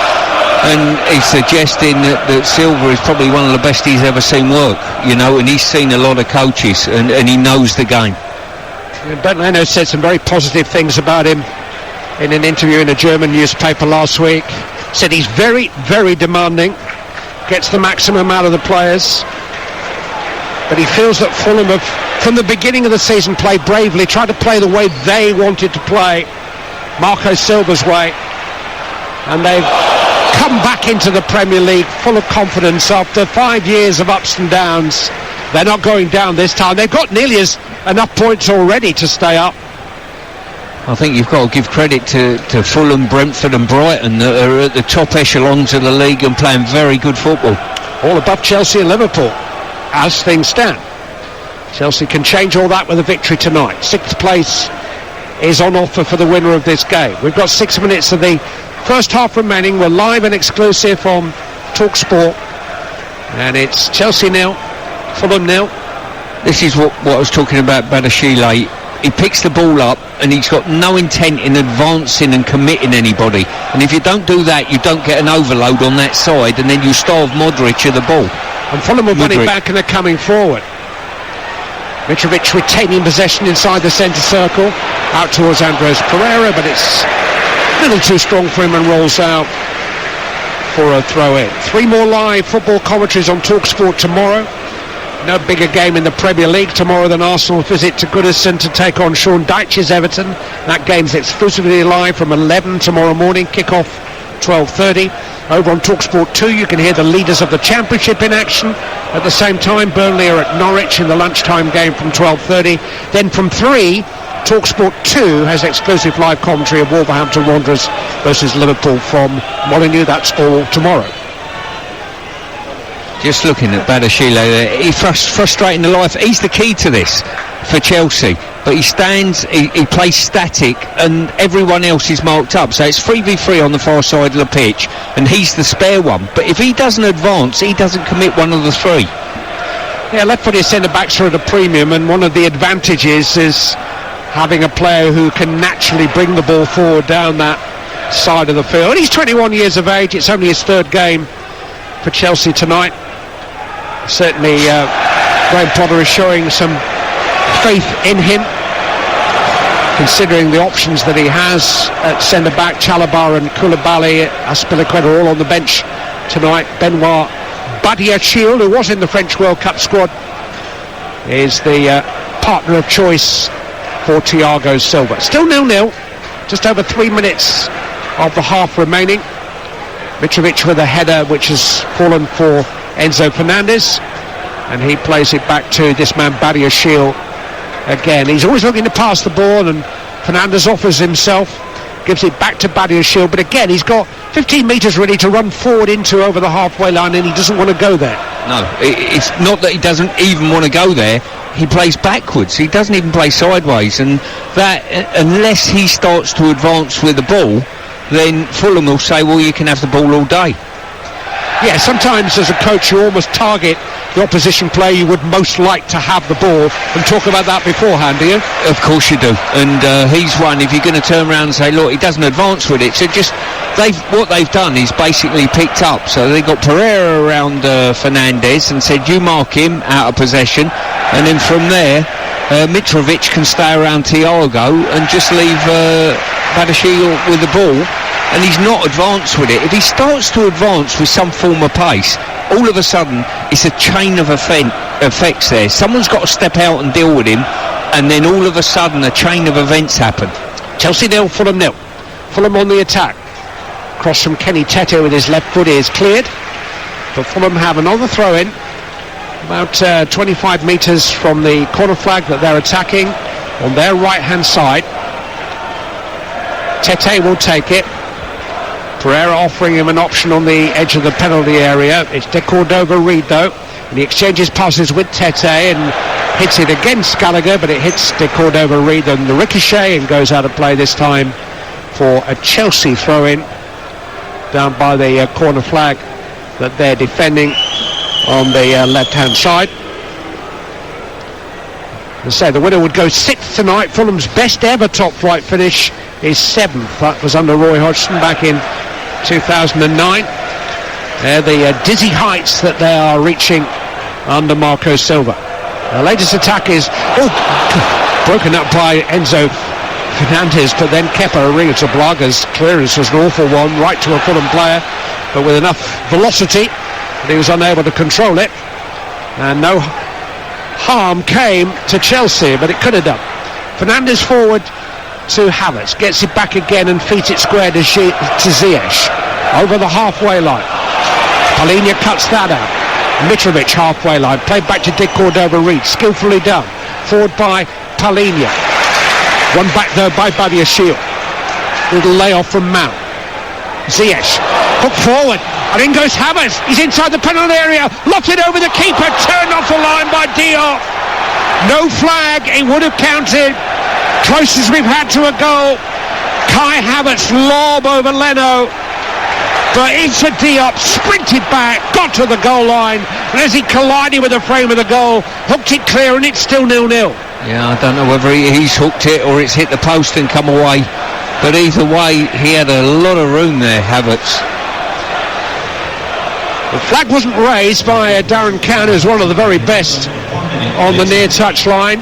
and he's suggesting that Silva is probably one of the best he's ever seen work, you know, and he's seen a lot of coaches, and he knows the game.
Ben Leno said some very positive things about him in an interview in a German newspaper last week. Said he's very, very demanding, gets the maximum out of the players, but he feels that Fulham have, from the beginning of the season, played bravely, tried to play the way they wanted to play, Marco Silva's way, and they've come back into the Premier League full of confidence after 5 years of ups and downs. They're not going down this time. They've got nearly enough points already to stay up.
I think you've got to give credit to Fulham, Brentford and Brighton that are at the top echelons of the league and playing very good football.
All above Chelsea and Liverpool, as things stand. Chelsea can change all that with a victory tonight. 6th place is on offer for the winner of this game. We've got 6 minutes of the first half remaining. We're live and exclusive on Talksport, and it's Chelsea 0, Fulham 0.
This is what I was talking about, Badiashile. He picks the ball up and he's got no intent in advancing and committing anybody, and if you don't do that, you don't get an overload on that side, and then you starve Modric of the ball.
And Fulham are running back and they're coming forward. Mitrovic retaining possession inside the centre circle, out towards Andres Pereira, but it's a little too strong for him and rolls out for a throw-in. 3 more live football commentaries on Talksport tomorrow. No bigger game in the Premier League tomorrow than Arsenal visit to Goodison to take on Sean Dyche's Everton. That game's exclusively live from 11 tomorrow morning, kick-off 12:30. Over on Talksport 2 you can hear the leaders of the Championship in action. At the same time, Burnley are at Norwich in the lunchtime game from 12:30. Then from 3, Talksport 2 has exclusive live commentary of Wolverhampton Wanderers versus Liverpool from Molineux. That's all tomorrow.
Just looking at Badiashile, he's frustrating the life. He's the key to this for Chelsea, but he stands, he plays static, and everyone else is marked up, so it's 3v3 on the far side of the pitch, and he's the spare one. But if he doesn't advance, he doesn't commit one of the 3.
Yeah, left-footed centre-backs are at a premium, and one of the advantages is having a player who can naturally bring the ball forward down that side of the field. He's 21 years of age. It's only his third game for Chelsea tonight. Certainly, Graham Potter is showing some faith in him, considering the options that he has at centre-back. Chalobah and Koulibaly, Azpilicueta all on the bench tonight. Benoit Badiachil, who was in the French World Cup squad, is the partner of choice for Thiago Silva. Still 0-0, just over 3 minutes of the half remaining. Mitrovic with a header which has fallen for Enzo Fernandez, and he plays it back to this man Badiachil again. He's always looking to pass the ball, and Fernandez offers himself, gives it back to Badiachil, but again he's got 15 metres ready to run forward into over the halfway line, and he doesn't want to go there.
No, it's not that he doesn't even want to go there. He plays backwards. He doesn't even play sideways, and that unless he starts to advance with the ball, then Fulham will say, well, you can have the ball all day.
Yeah, sometimes as a coach you almost target the opposition player you would most like to have the ball, and talk about that beforehand, do you?
Of course you do, and he's one, if you're going to turn around and say, look, he doesn't advance with it, so just what they've done is basically picked up, so they got Pereira around Fernandez and said, you mark him out of possession, and then from there Mitrovic can stay around Thiago and just leave Badiachil with the ball, and he's not advanced with it. If he starts to advance with some form of pace, all of a sudden it's a chain of effects there. Someone's got to step out and deal with him, and then all of a sudden a chain of events happen.
Chelsea 0, Fulham 0. Fulham on the attack. Cross from Kenny Tete with his left foot is cleared, but Fulham have another throw in about 25 metres from the corner flag that they're attacking on their right hand side. Tete will take it. Pereira offering him an option on the edge of the penalty area. It's De Cordova-Reid though, and he exchanges passes with Tete and hits it against Gallagher, but it hits De Cordova-Reid on the ricochet and goes out of play this time for a Chelsea throw-in down by the corner flag that they're defending on the left-hand side. As I say, the winner would go 6th tonight. Fulham's best ever top flight finish is 7th. That was under Roy Hodgson back in 2009. The dizzy heights that they are reaching under Marco Silva. The latest attack is broken up by Enzo Fernandez, but then Kepa Arrizabala's clearance was an awful one, right to a Fulham player, but with enough velocity that he was unable to control it, and no harm came to Chelsea, but it could have done. Fernandez forward to Havertz, gets it back again and feeds it square to Ziyech over the halfway line. Palhinha cuts that out. Mitrovic halfway line, played back to De Cordova-Reid, skillfully done, forward by Palhinha, one back though by Badiachil. Little layoff from Mount. Ziyech hook forward, and in goes Havertz. He's inside the penalty area, lofted over the keeper, turned off the line by Diop. No flag, it would have counted. Closest we've had to a goal. Kai Havertz lob over Leno, but into Diop, sprinted back, got to the goal line, and as he collided with the frame of the goal, hooked it clear, and it's still 0-0.
Yeah, I don't know whether he's hooked it or it's hit the post and come away, but either way he had a lot of room there, Havertz.
The flag wasn't raised by Darren Cann, who's one of the very best on the near touch line.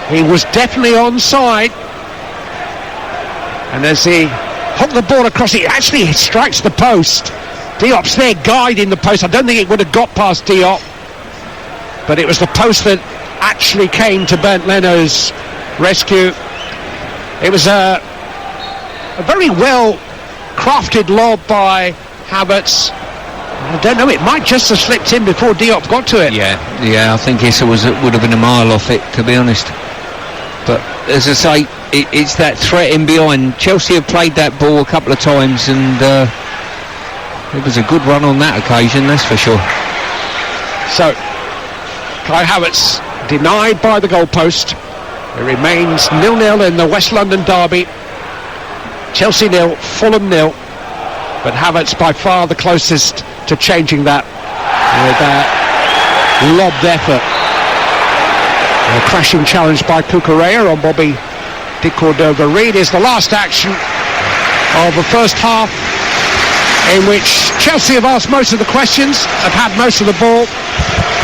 He was definitely onside, and as he hooked the ball across, it actually strikes the post. Diop's there guiding the post. I don't think it would have got past Diop, but it was the post that actually came to Bernd Leno's rescue. It was a very well crafted lob by Havertz. I don't know, it might just have slipped in before Diop got to it.
Yeah, I think it would have been a mile off it, to be honest. But as I say, it's that threat in behind. Chelsea have played that ball a couple of times, and it was a good run on that occasion, that's for sure.
So Kai Havertz denied by the goalpost. It remains 0-0 in the West London derby. Chelsea 0, Fulham 0, but Havertz by far the closest to changing that with lobbed effort. A crashing challenge by Cucurella on Bobby de Cordova-Reid is the last action of the first half, in which Chelsea have asked most of the questions, have had most of the ball.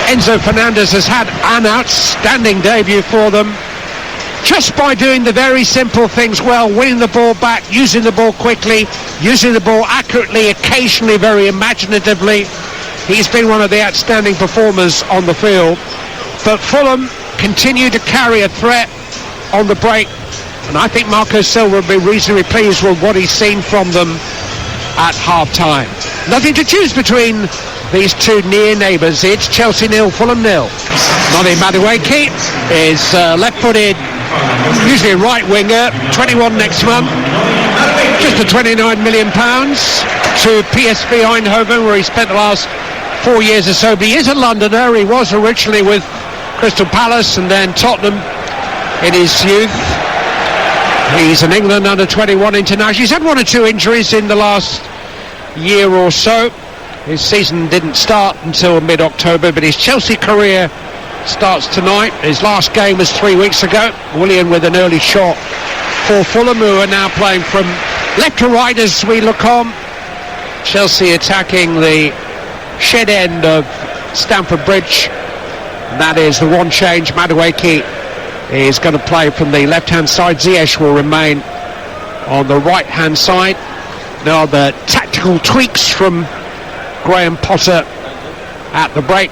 Enzo Fernandez has had an outstanding debut for them, just by doing the very simple things well, winning the ball back, using the ball quickly, using the ball accurately, occasionally very imaginatively. He's been one of the outstanding performers on the field. But Fulham continue to carry a threat on the break, and I think Marco Silva will be reasonably pleased with what he's seen from them at half-time. Nothing to choose between these two near neighbours. It's Chelsea 0, Fulham 0. Noni Madueke is left-footed, usually a right winger, 21 next month, just for £29 million to PSV Eindhoven, where he spent the last 4 years or so. But he is a Londoner. He was originally with Crystal Palace and then Tottenham in his youth. He's an England under-21 international. He's had one or two injuries in the last year or so. His season didn't start until mid-October, but his Chelsea career starts tonight. His last game was 3 weeks ago. Willian with an early shot for Fulham, who are now playing from left to right as we look on. Chelsea attacking the shed end of Stamford Bridge. And that is the one change. Madueke is going to play from the left-hand side. Ziyech will remain on the right-hand side. Now the tactical tweaks from Graham Potter at the break.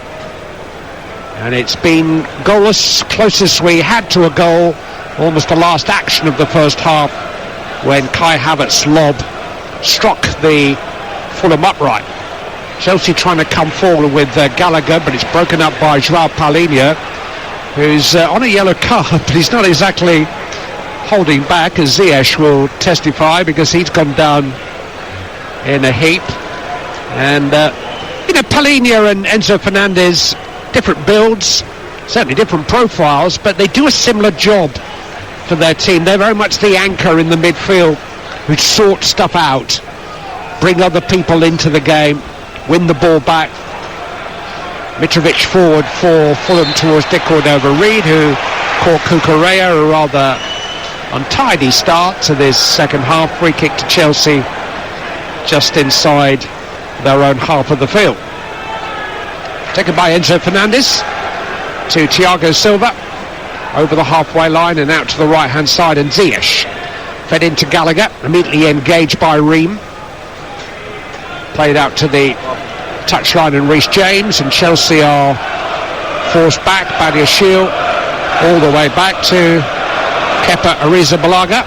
And it's been goalless, closest we had to a goal, almost the last action of the first half, when Kai Havertz's lob struck the Fulham upright. Chelsea trying to come forward with Gallagher, but it's broken up by Joao Paulinho, who's on a yellow card, but he's not exactly holding back, as Ziyech will testify, because he's gone down in a heap. And Paulinho and Enzo Fernandez, different builds, certainly different profiles, but they do a similar job for their team. They're very much the anchor in the midfield who sort stuff out, bring other people into the game, win the ball back. Mitrovic forward for Fulham towards de Cordova-Reid, who caught Cucurella a rather untidy start to this second half. Free kick to Chelsea just inside their own half of the field. Taken by Enzo Fernandez to Thiago Silva over the halfway line and out to the right hand side, and Ziyech fed into Gallagher, immediately engaged by Ream, played out to the touchline and Reece James, and Chelsea are forced back. Badiashile all the way back to Kepa Arrizabalaga.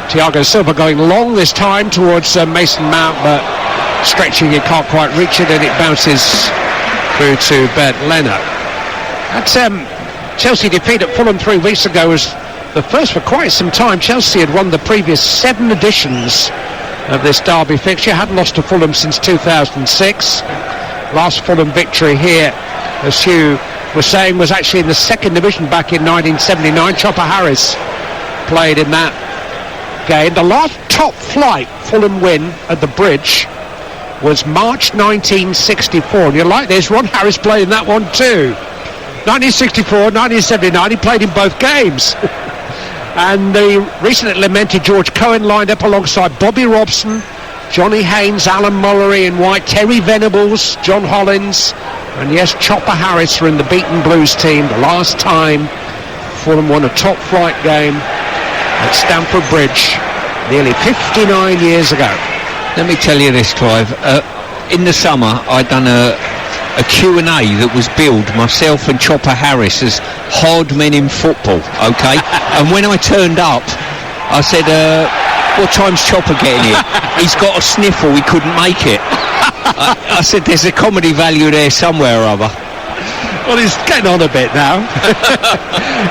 Thiago Silva going long this time towards Mason Mount, but stretching, you can't quite reach it, and it bounces through to Bert Leno. That Chelsea defeat at Fulham 3 weeks ago was the first for quite some time. Chelsea had won the previous 7 editions of this derby fixture, hadn't lost to Fulham since 2006. Last Fulham victory here, as Hugh was saying, was actually in the second division back in 1979. Chopper Harris played in that game. The last top flight Fulham win at the Bridge was March 1964, and you're like this, Ron Harris played in that one too. 1964, 1979, he played in both games. And the recently lamented George Cohen lined up alongside Bobby Robson, Johnny Haynes, Alan Mullery in white, Terry Venables, John Hollins, and yes, Chopper Harris were in the beaten Blues team the last time Fulham won a top flight game at Stamford Bridge nearly 59 years ago.
Let me tell you this, Clive. In the summer, I'd done a Q&A that was billed, myself and Chopper Harris, as hard men in football, okay? And when I turned up, I said, what time's Chopper getting here? He's got a sniffle, he couldn't make it. I said, there's a comedy value there somewhere or other.
Well, he's getting on a bit now.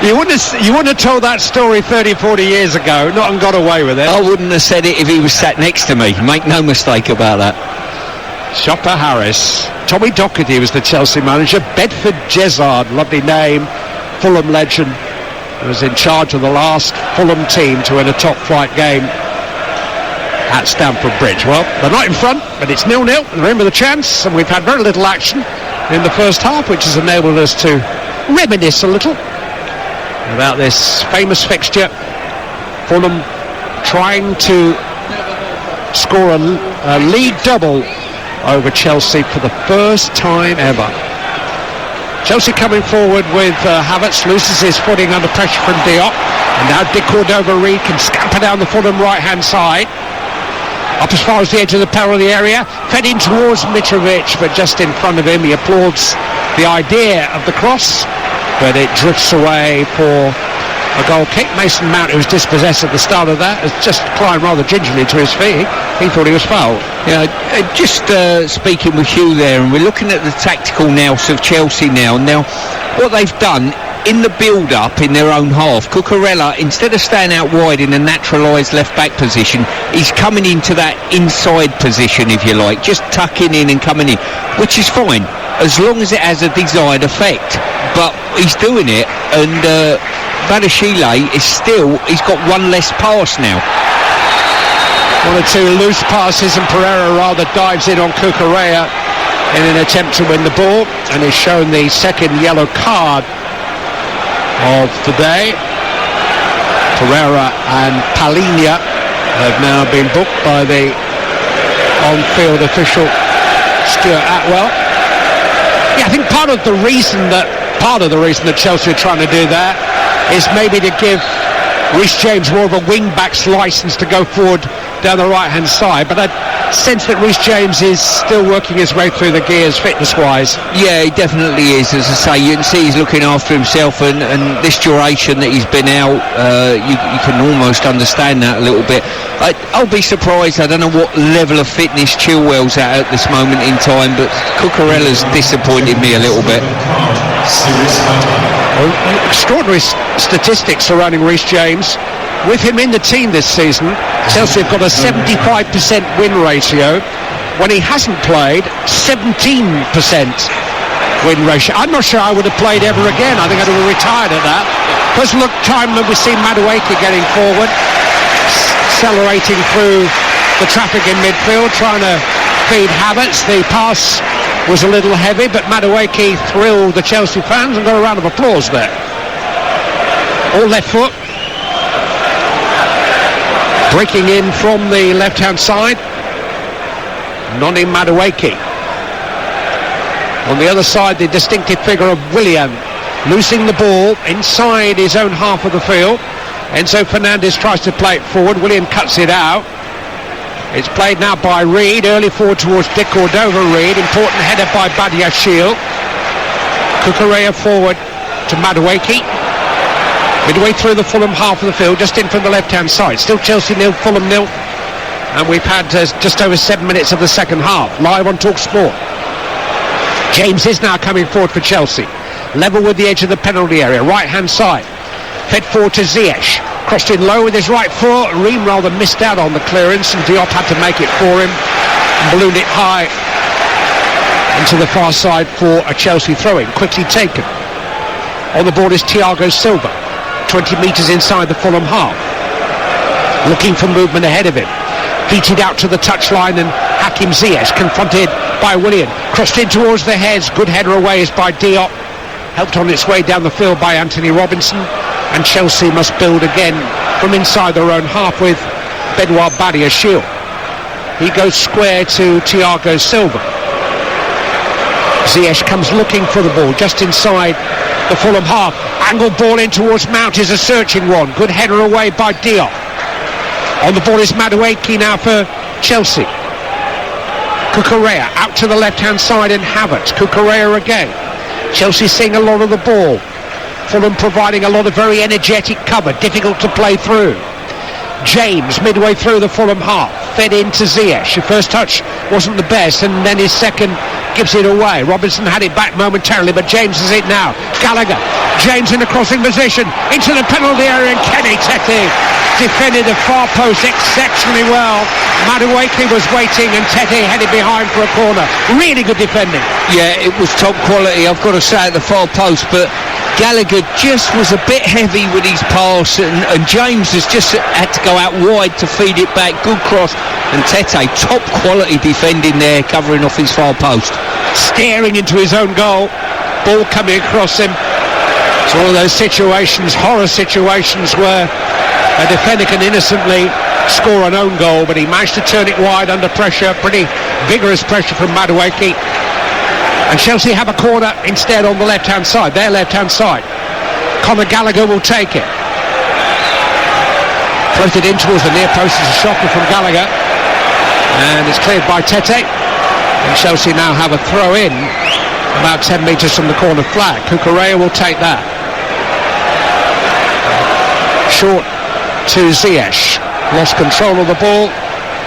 You wouldn't have told that story 30, 40 years ago, not and got away with it.
I wouldn't have said it if he was sat next to me. Make no mistake about that.
Chopper Harris. Tommy Docherty was the Chelsea manager. Bedford Jezard, lovely name, Fulham legend, was in charge of the last Fulham team to win a top flight game at Stamford Bridge. Well, they're not in front, but it's 0-0. Remember the chance, and we've had very little action. in the first half, which has enabled us to reminisce a little about this famous fixture. Fulham trying to score a league double over Chelsea for the first time ever. Chelsea coming forward with Havertz, loses his footing under pressure from Diop, and now De Cordova-Reid can scamper down the Fulham right-hand side, up as far as the edge of the penalty area, fed in towards Mitrovic, but just in front of him. He applauds the idea of the cross, but it drifts away for a goal kick. Mason Mount, who was dispossessed at the start of that, has just climbed rather gingerly to his feet. He thought he was fouled.
Yeah, just speaking with Hugh there, and we're looking at the tactical nous of Chelsea now. Now, what they've done in the build-up in their own half, Cucurella, instead of staying out wide in a naturalised left-back position, he's coming into that inside position, if you like, just tucking in and coming in, which is fine, as long as it has a desired effect. But he's doing it, and Badashile he's got one less pass now.
One or two loose passes, and Pereira rather dives in on Cucurella in an attempt to win the ball, and is shown the second yellow card of the day. Pereira and Palhinha have now been booked by the on-field official Stuart Atwell. Yeah, I think part of the reason that Chelsea are trying to do that is maybe to give Reece James more of a wing-back's licence to go forward down the right-hand side, but I sense that Reece James is still working his way through the gears fitness-wise.
Yeah, he definitely is. As I say, you can see he's looking after himself, and this duration that he's been out, you can almost understand that a little bit. I'll be surprised. I don't know what level of fitness Chilwell's at this moment in time, but Cucurella's disappointed me a little bit.
Extraordinary statistics surrounding Reece James. With him in the team this season, Chelsea have got a 75% win ratio. When he hasn't played, 17% win ratio. I'm not sure I would have played ever again. I think I'd have retired at that. First look, time when we see Madueke getting forward, accelerating through the traffic in midfield, trying to feed Havertz. The pass was a little heavy, but Madueke thrilled the Chelsea fans and got a round of applause there. All left foot. Breaking in from the left-hand side, Noni Madueke. On the other side, the distinctive figure of Willian, losing the ball inside his own half of the field. Enzo Fernandez tries to play it forward. Willian cuts it out. It's played now by Reid, early forward towards De Cordova-Reid. Important header by Badiashile. Cucurella forward to Madueke. Midway through the Fulham half of the field, just in from the left-hand side. Still Chelsea 0, Fulham 0. And we've had just over 7 minutes of the second half. Live on Talksport. James is now coming forward for Chelsea. Level with the edge of the penalty area. Right-hand side. Fed forward to Ziyech. Crossed in low with his right foot. Ream rather missed out on the clearance, and Diop had to make it for him. And ballooned it high into the far side for a Chelsea throw-in. Quickly taken. On the board is Thiago Silva. 20 metres inside the Fulham half, looking for movement ahead of him. Beated out to the touchline, and Hakim Ziyech confronted by Willian. Crossed in towards the heads. Good header away is by Diop. Helped on its way down the field by Anthony Robinson. And Chelsea must build again from inside their own half with Benoit Badiashile. He goes square to Thiago Silva. Ziyech comes looking for the ball just inside the Fulham half. Angled ball in towards Mount is a searching one. Good header away by Diop. On the ball is Madueke now for Chelsea. Cucurella out to the left-hand side and Havertz. Cucurella again. Chelsea seeing a lot of the ball. Fulham providing a lot of very energetic cover. Difficult to play through. James midway through the Fulham half. Fed into Ziyech. His first touch wasn't the best, and then his second gives it away. Robinson had it back momentarily, but James has it now. Gallagher. James in the crossing position. Into the penalty area, and Kenny Tete defended the far post exceptionally well. Madueke was waiting, and Tete headed behind for a corner. Really good defending.
Yeah, it was top quality, I've got to say, at the far post, but Gallagher just was a bit heavy with his pass, and James has just had to go out wide to feed it back. Good cross, And Tete, top quality defending there, covering off his far post.
Staring into his own goal. Ball coming across him. It's one of those situations, horror situations, where a defender can innocently score an own goal, but he managed to turn it wide under pressure, pretty vigorous pressure from Madueke. And Chelsea have a corner instead on the left-hand side, their left-hand side. Conor Gallagher will take it. Floated in towards the near post is a shocker from Gallagher. And it's cleared by Tete. And Chelsea now have a throw-in about 10 metres from the corner flag. Cucurella will take that. Short to Ziyech. Lost control of the ball.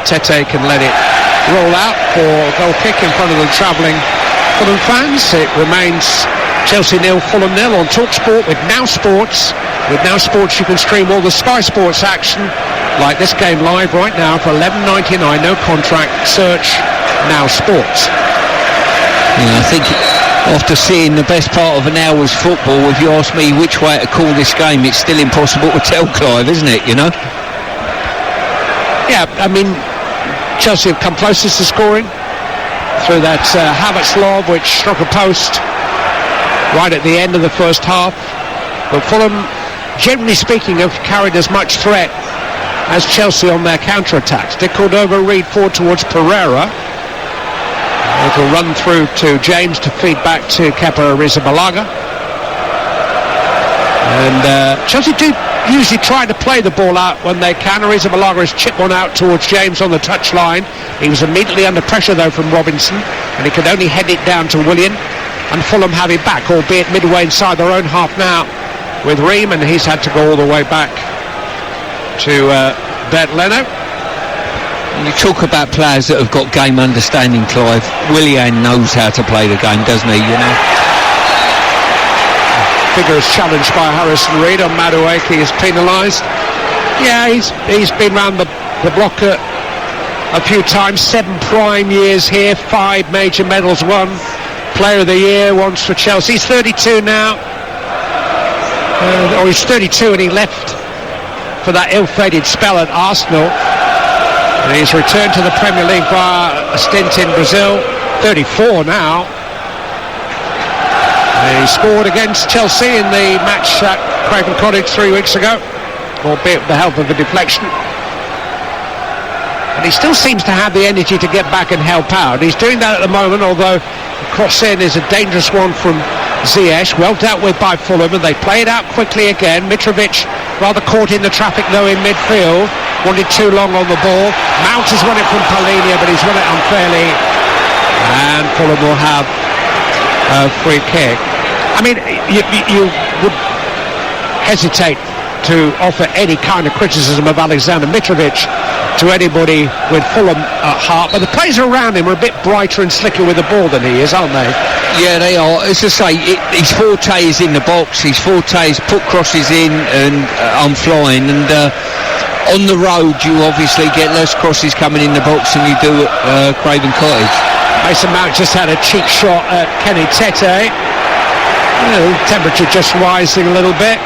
Tete can let it roll out for a goal kick in front of the travelling Fulham fans. It remains Chelsea 0, Fulham 0 on Talksport with Now Sports. With Now Sports you can stream all the Sky Sports action like this game live right now for $11.99, no contract. Search Now Sports.
Yeah, I think after seeing the best part of an hour's football, if you ask me which way to call this game, it's still impossible to tell, Clive, isn't it, you know?
Yeah, I mean, Chelsea have come closest to scoring through that Havertz lob, which struck a post right at the end of the first half. But Fulham, generally speaking, have carried as much threat as Chelsea on their counter-attacks. Dick Cordova-Reid forward towards Pereira. It'll run through to James to feed back to Kepa Arrizabalaga. And Chelsea do usually try to play the ball out when they can. Arrizabalaga has chipped one out towards James on the touchline. He was immediately under pressure though from Robinson, and he could only head it down to Willian. And Fulham have it back, albeit midway inside their own half now with Ream, and he's had to go all the way back to Bert Leno.
You talk about players that have got game understanding, Clive. Willian knows how to play the game, doesn't he, you know?
Vigorous challenge by Harrison Reid on Madueke is penalised. Yeah, he's been round the block a few times. 7 prime years here, 5 major medals won. Player of the year once for Chelsea. He's 32 now. Or he's 32 and he left for that ill-fated spell at Arsenal. And he's returned to the Premier League via a stint in Brazil. 34 now. He scored against Chelsea in the match at Craven Cottage 3 weeks ago, albeit with the help of a deflection. And he still seems to have the energy to get back and help out. He's doing that at the moment, although the cross-in is a dangerous one from Ziyech, well dealt with by Fulham, and they play it out quickly again. Mitrovic rather caught in the traffic though in midfield, wanted too long on the ball. Mount has won it from Palhinha, but he's won it unfairly, and Fulham will have a free kick. I mean, you would hesitate to offer any kind of criticism of Alexander Mitrovic to anybody with Fulham at heart, but the players around him are a bit brighter and slicker with the ball than he is, aren't they?
Yeah, they are. As I say, his forte is in the box. His forte is put crosses in and I'm flying. And on the road, you obviously get less crosses coming in the box than you do at Craven Cottage.
Mason Mount just had a cheek shot at Kenny Tete. Temperature just rising a little bit.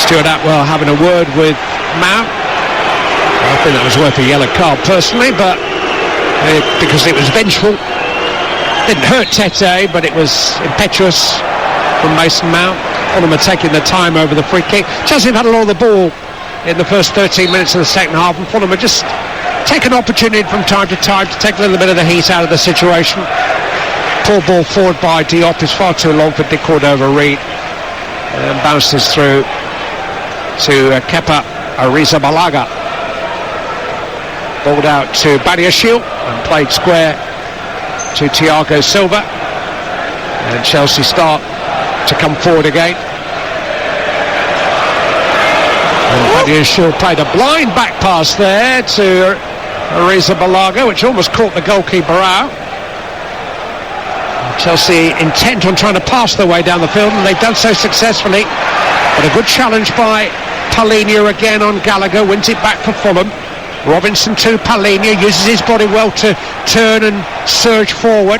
Stuart Atwell having a word with Mount. I think that was worth a yellow card personally, but because it was vengeful. Didn't hurt Tete, but it was impetuous from Mason Mount. Fulham are taking the time over the free kick. Chelsea have had a lot of the ball in the first 13 minutes of the second half, and Fulham are just taking opportunity from time to time to take a little bit of the heat out of the situation. Poor ball forward by Diop is far too long for Dick Cordova-Reid, and bounces through to Kepa Arrizabalaga. Balled out to Badiashile and played square to Thiago Silva, and Chelsea start to come forward again. And Badiashile played a blind back pass there to Arrizabalaga, which almost caught the goalkeeper out. Chelsea intent on trying to pass their way down the field, and they've done so successfully. But a good challenge by Palhinha again on Gallagher, wins it back for Fulham. Robinson to Palhinha, uses his body well to turn and surge forward.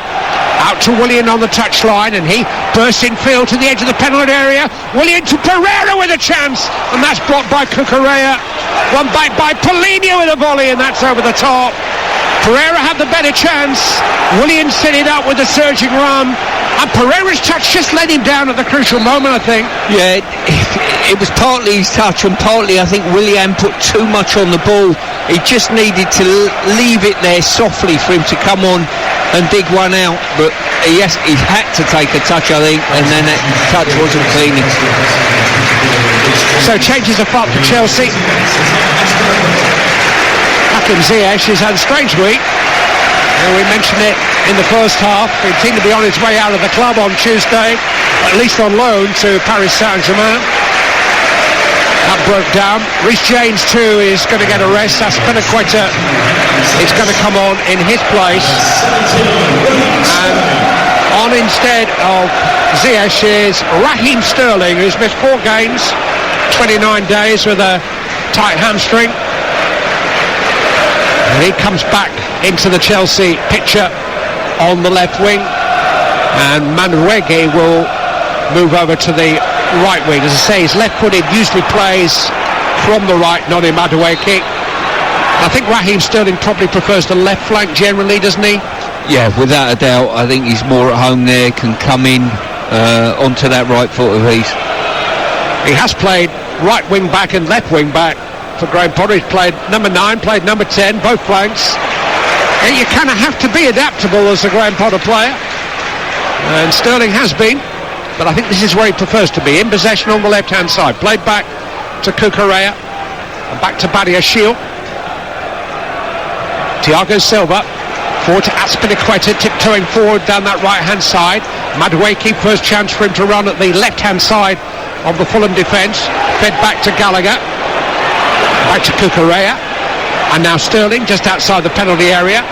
Out Out to Willian on the touchline, and he bursts in field to the edge of the penalty area. Willian to Pereira with a chance, and that's blocked by Cucurella. One back by Polino with a volley, and that's over the top. Pereira had the better chance. Willian set it up with a surging run, and Pereira's touch just let him down at the crucial moment, I think.
Yeah, it was partly his touch, and partly I think Willian put too much on the ball. He just needed to leave it there softly for him to come on and dig one out, but he had to take a touch, I think, and then that touch wasn't clean.
So changes are up for Chelsea. Hakim Ziyech has had a strange week. We mentioned it in the first half. He seemed to be on his way out of the club on Tuesday, at least on loan to Paris Saint-Germain. That broke down. Reece James too is going to get a rest. Aspilicueta is going to come on in his place, and on instead of Ziyech is Raheem Sterling, who's missed 4 games, 29 days with a tight hamstring. And he comes back into the Chelsea picture on the left wing, and Madueke will move over to the right wing. As I say, he's left-footed, usually plays from the right, not in Madueke. I think Raheem Sterling probably prefers the left flank generally, doesn't he?
Yeah, without a doubt. I think he's more at home there, can come in onto that right foot of his.
He has played right wing back and left wing back for Graham Potter. He's played number 9, played number 10, both flanks. And you kind of have to be adaptable as a Graham Potter player, and Sterling has been, but I think this is where he prefers to be, in possession on the left hand side. Played back to Cucurella and back to Badiashile. Thiago Silva forward to Aspilicueta, tiptoeing forward down that right hand side. Madueke, first chance for him to run at the left hand side of the Fulham defence. Fed back to Gallagher, back to Cucurella, and now Sterling just outside the penalty area.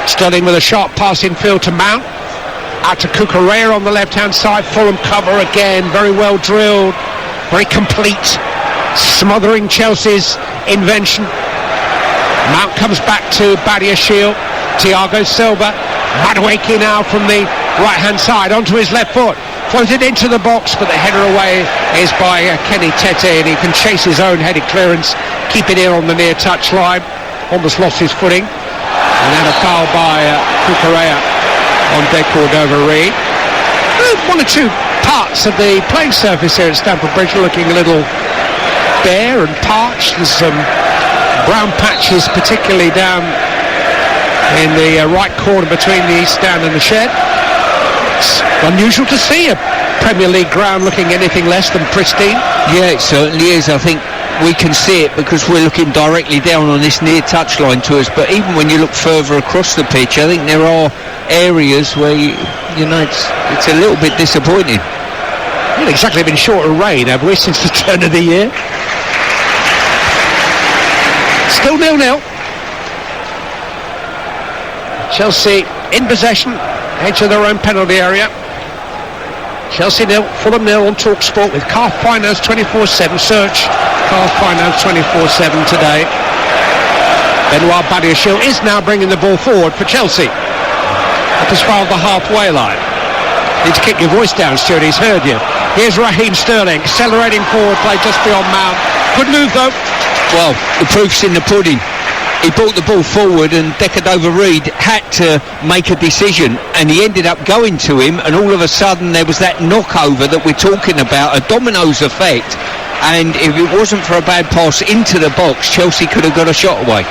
Sterling with a sharp pass in field to Mount, out to Cucurella on the left hand side. Fulham cover again, very well drilled, very complete, smothering Chelsea's invention. Mount comes back to Badiashile. Thiago Silva, Madueke now from the right hand side onto his left foot, floated into the box, but the header away is by Kenny Tete, and he can chase his own headed clearance, keep it in on the near touch line. Almost lost his footing, and then a foul by Cucurella on De Cordova-Reid. One or two parts of the playing surface here at Stamford Bridge are looking a little bare and parched. There's some brown patches, particularly down in the right corner between the East Stand and the shed. It's unusual to see a Premier League ground looking anything less than pristine.
Yeah, it certainly is. I think we can see it because we're looking directly down on this near touchline to us, but even when you look further across the pitch, I think there are areas where it's a little bit disappointing.
We haven't exactly been short of rain, have we, since the turn of the year? Still 0-0. Chelsea in possession, edge of their own penalty area. Chelsea 0, Fulham 0 on Talksport with Car Finance 24/7. Search Car Finance 24/7 today. Benoit Badiashile is now bringing the ball forward for Chelsea, up as far as the halfway line. Need to keep your voice down, Stuart, he's heard you. Here's Raheem Sterling, accelerating forward, play just beyond Mount. Good move though.
Well, the proof's in the pudding. He brought the ball forward, and De Cordova-Reid had to make a decision, and he ended up going to him, and all of a sudden there was that knockover that we're talking about, a dominoes effect, and if it wasn't for a bad pass into the box, Chelsea could have got a shot away.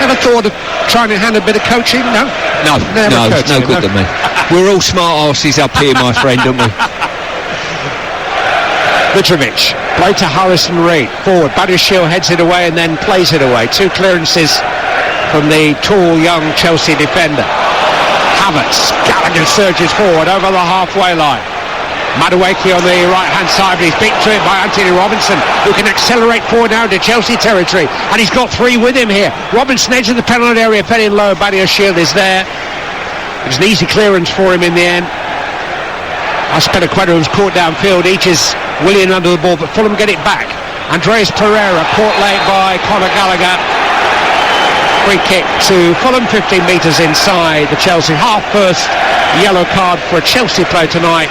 Ever thought of trying to hand a bit of coaching? No,
it's no good to me. We're all smart arses up here, my friend, aren't we?
Mitrovic, play to Harrison Reid, forward, Badiashile heads it away and then plays it away. 2 clearances from the tall young Chelsea defender. Havertz, Gallagher surges forward over the halfway line. Madueke on the right hand side, but he's beaten to it by Anthony Robinson, who can accelerate forward now into Chelsea territory, and he's got 3 with him here. Robinson edge of the penalty area, fed in low, Badiashile is there. It was an easy clearance for him in the end. Aspilicueta was caught downfield, each is Willian under the ball, but Fulham get it back. Andreas Pereira caught late by Conor Gallagher. Free kick to Fulham, 15 metres inside the Chelsea half. First yellow card for a Chelsea player tonight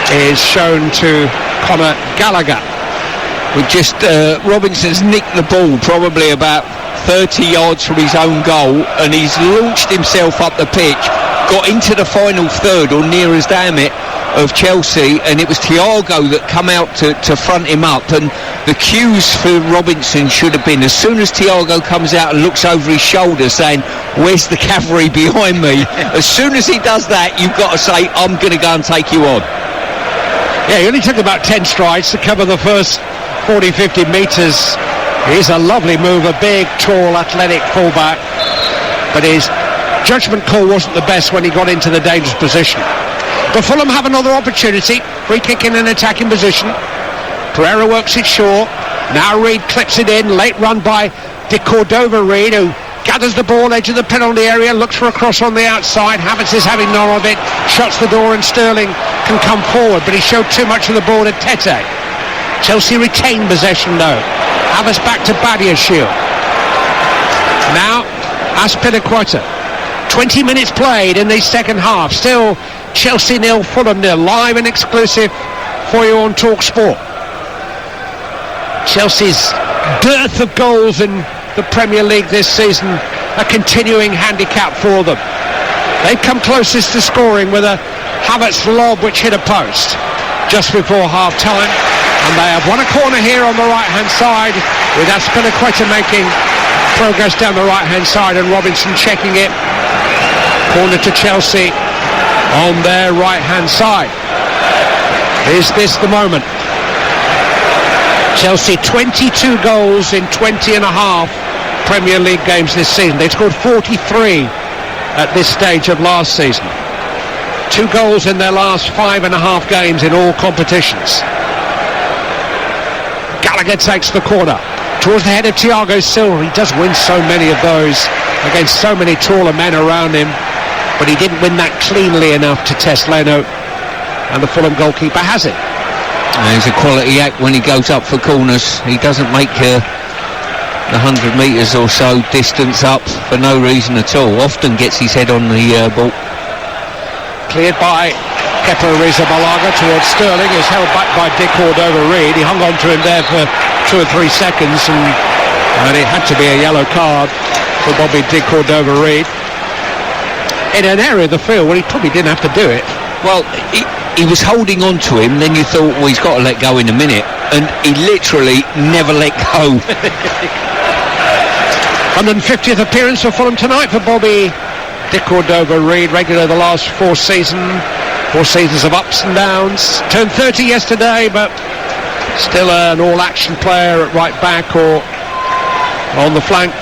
is shown to Conor Gallagher.
With just Robinson's nicked the ball probably about 30 yards from his own goal, and he's launched himself up the pitch, got into the final third or near as damn it of Chelsea, and it was Thiago that come out to front him up. And the cues for Robinson should have been, as soon as Thiago comes out and looks over his shoulder saying, where's the cavalry behind me, as soon as he does that, you've got to say, I'm going to go and take you on.
Yeah, he only took about 10 strides to cover the first 40-50 metres. He's a lovely mover, big, tall, athletic fullback, but his judgment call wasn't the best when he got into the dangerous position. But Fulham have another opportunity. Free kick in an attacking position. Pereira works it short. Now Reid clips it in. Late run by De Cordova-Reid, who gathers the ball edge of the penalty area, looks for a cross on the outside. Havertz is having none of it, shuts the door, and Sterling can come forward, but he showed too much of the ball to Tete. Chelsea retain possession though. Havertz back to Badiashile. Now Azpilicueta. 20 minutes played in the second half. Still Chelsea 0, Fulham 0. Live and exclusive for you on Talksport. Chelsea's dearth of goals in the Premier League this season, a continuing handicap for them. They've come closest to scoring with a Havertz lob which hit a post just before half time, and they have won a corner here on the right hand side, with Azpilicueta making progress down the right hand side and Robinson checking it. Corner to Chelsea on their right hand side. Is this the moment? Chelsea 22 goals in 20 and a half Premier League games this season. They've scored 43 at this stage of last season. 2 goals in their last 5.5 games in all competitions. Gallagher takes the corner towards the head of Thiago Silva. He does win so many of those against so many taller men around him, but he didn't win that cleanly enough to test Leno, and the Fulham goalkeeper has it.
He's a quality act when he goes up for corners. He doesn't make the 100 metres or so distance up for no reason at all. Often gets his head on the ball.
Cleared by Kepa Arrizabalaga towards Sterling, is held back by De Cordova-Reid. He hung on to him there for 2 or 3 seconds, and it had to be a yellow card for Bobby De Cordova-Reid in an area of the field where he probably didn't have to do it.
Well, he was holding on to him, then you thought, well, he's got to let go in a minute, and he literally never let go.
150th appearance for Fulham tonight for Bobby De Cordova-Reid, regular the last 4 seasons of ups and downs. Turned 30 yesterday, but still an all-action player at right back or on the flank.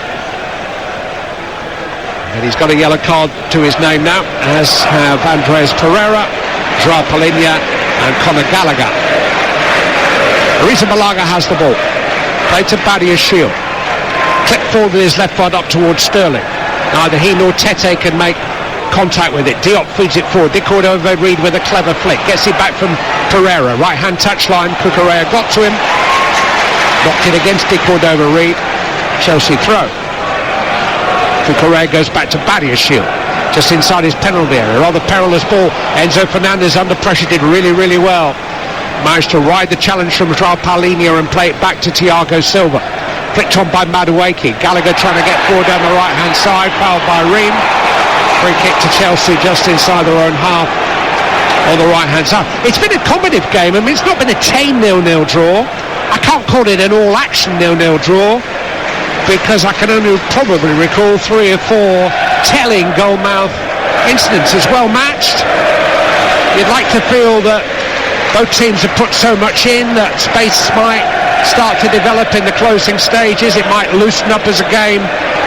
And he's got a yellow card to his name now, as have Andres Pereira, Joao Palhinha and Conor Gallagher. Arrizabalaga has the ball. Played to Badiashile. Clipped forward with his left foot up towards Sterling. Neither he nor Tete can make contact with it. Diop feeds it forward. De Cordova-Reid with a clever flick. Gets it back from Pereira. Right hand touchline. Cucurella got to him. Knocked it against De Cordova-Reid. Chelsea throw. Cucurella goes back to Badiashile, just inside his penalty area. Rather perilous ball. Enzo Fernandez under pressure did really, really well. Managed to ride the challenge from Joao Palhinha and play it back to Thiago Silva. Flicked on by Madueke. Gallagher trying to get forward down the right hand side. Fouled by Ream. Free kick to Chelsea just inside their own half on the right hand side. It's been a combative game. I mean, it's not been a tame 0-0 draw. I can't call it an all action 0-0 draw, because I can only probably recall 3 or 4 telling goal-mouth incidents. As well matched. You'd like to feel that both teams have put so much in that space might start to develop in the closing stages. It might loosen up as a game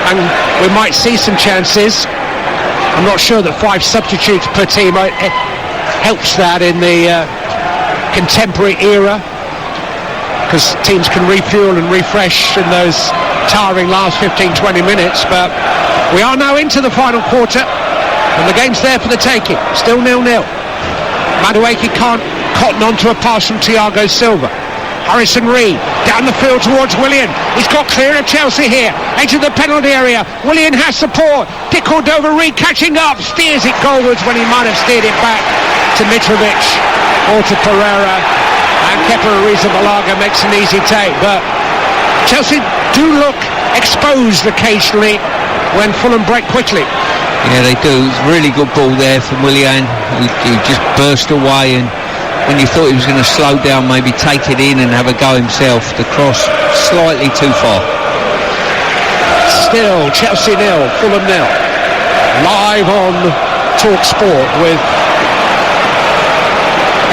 and we might see some chances. I'm not sure that 5 substitutes per team helps that in the contemporary era, because teams can refuel and refresh in those tiring last 15-20 minutes. But we are now into the final quarter and the game's there for the taking. Still 0-0. Madueke can't cotton onto a pass from Thiago Silva. Harrison Reed down the field towards Willian. He's got clear of Chelsea here. Edge of the penalty area. Willian has support. Dick Cordova-Reid catching up. Steers it goalwards when he might have steered it back to Mitrovic or to Pereira. And Kepa Arrizabalaga makes an easy take. But Chelsea do look exposed occasionally when Fulham break quickly.
Yeah, they do. It's a really good ball there from Willian. He just burst away, and when you thought he was going to slow down, maybe take it in and have a go himself, the cross slightly too far.
Still Chelsea 0, Fulham 0. Live on Talksport with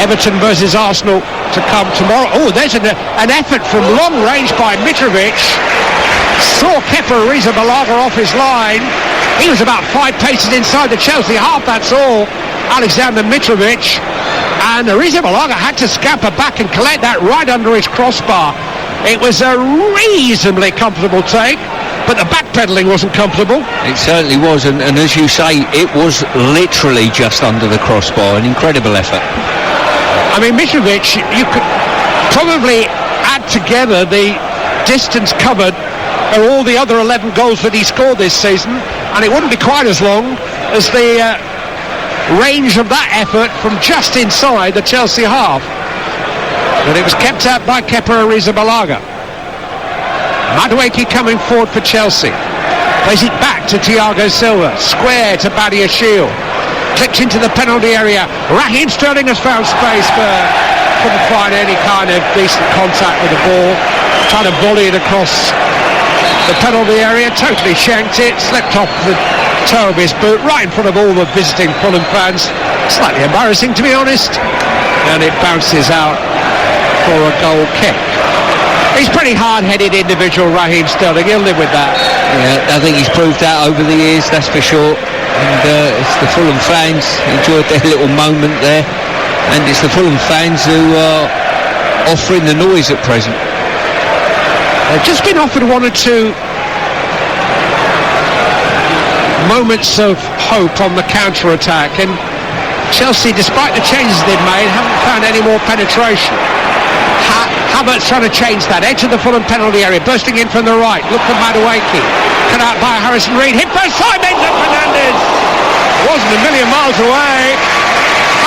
Everton versus Arsenal to come tomorrow. Oh, there's an effort from long range by Mitrovic. Saw Kepa Arrizabalaga off his line. He was about 5 paces inside the Chelsea half, that's all. Alexander Mitrovic. And Arrizabalaga had to scamper back and collect that right under his crossbar. It was a reasonably comfortable take, but the backpedaling wasn't comfortable.
It certainly was, and as you say, it was literally just under the crossbar. An incredible effort.
I mean, Mitrovic, you could probably add together the distance covered or all the other 11 goals that he scored this season, and it wouldn't be quite as long as the range of that effort from just inside the Chelsea half. But it was kept out by Kepa Arrizabalaga. Madueke coming forward for Chelsea. Plays it back to Thiago Silva. Square to Badiashile. Clipped into the penalty area. Raheem Sterling has found space, but couldn't find any kind of decent contact with the ball. Trying to volley it across the penalty area, totally shanked it, slipped off the toe of his boot right in front of all the visiting Fulham fans. Slightly embarrassing, to be honest. And it bounces out for a goal kick. He's pretty hard-headed individual, Raheem Sterling. He'll live with that.
Yeah, I think he's proved that over the years, that's for sure. And it's the Fulham fans enjoyed their little moment there, and it's the Fulham fans who are offering the noise at present.
They've just been offered one or two moments of hope on the counter-attack, and Chelsea, despite the changes they've made, haven't found any more penetration. Havertz trying to change that. Edge of the Fulham penalty area, bursting in from the right. Look for Madueke. Cut out by Harrison Reed. Hit both sides, Mendes Fernandes. Wasn't a million miles away.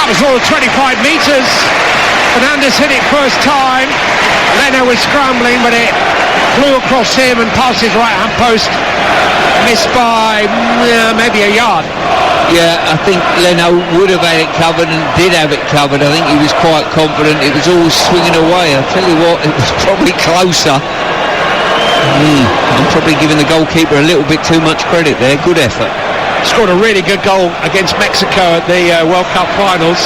That was all of 25 metres. Fernandes hit it first time. Leno was scrambling, but it flew across him and past his right-hand post. Missed by maybe a yard.
Yeah, I think Leno would have had it covered and did have it covered. I think he was quite confident. It was all swinging away. I'll tell you what, it was probably closer. I'm probably giving the goalkeeper a little bit too much credit there. Good effort.
Scored a really good goal against Mexico at the World Cup finals.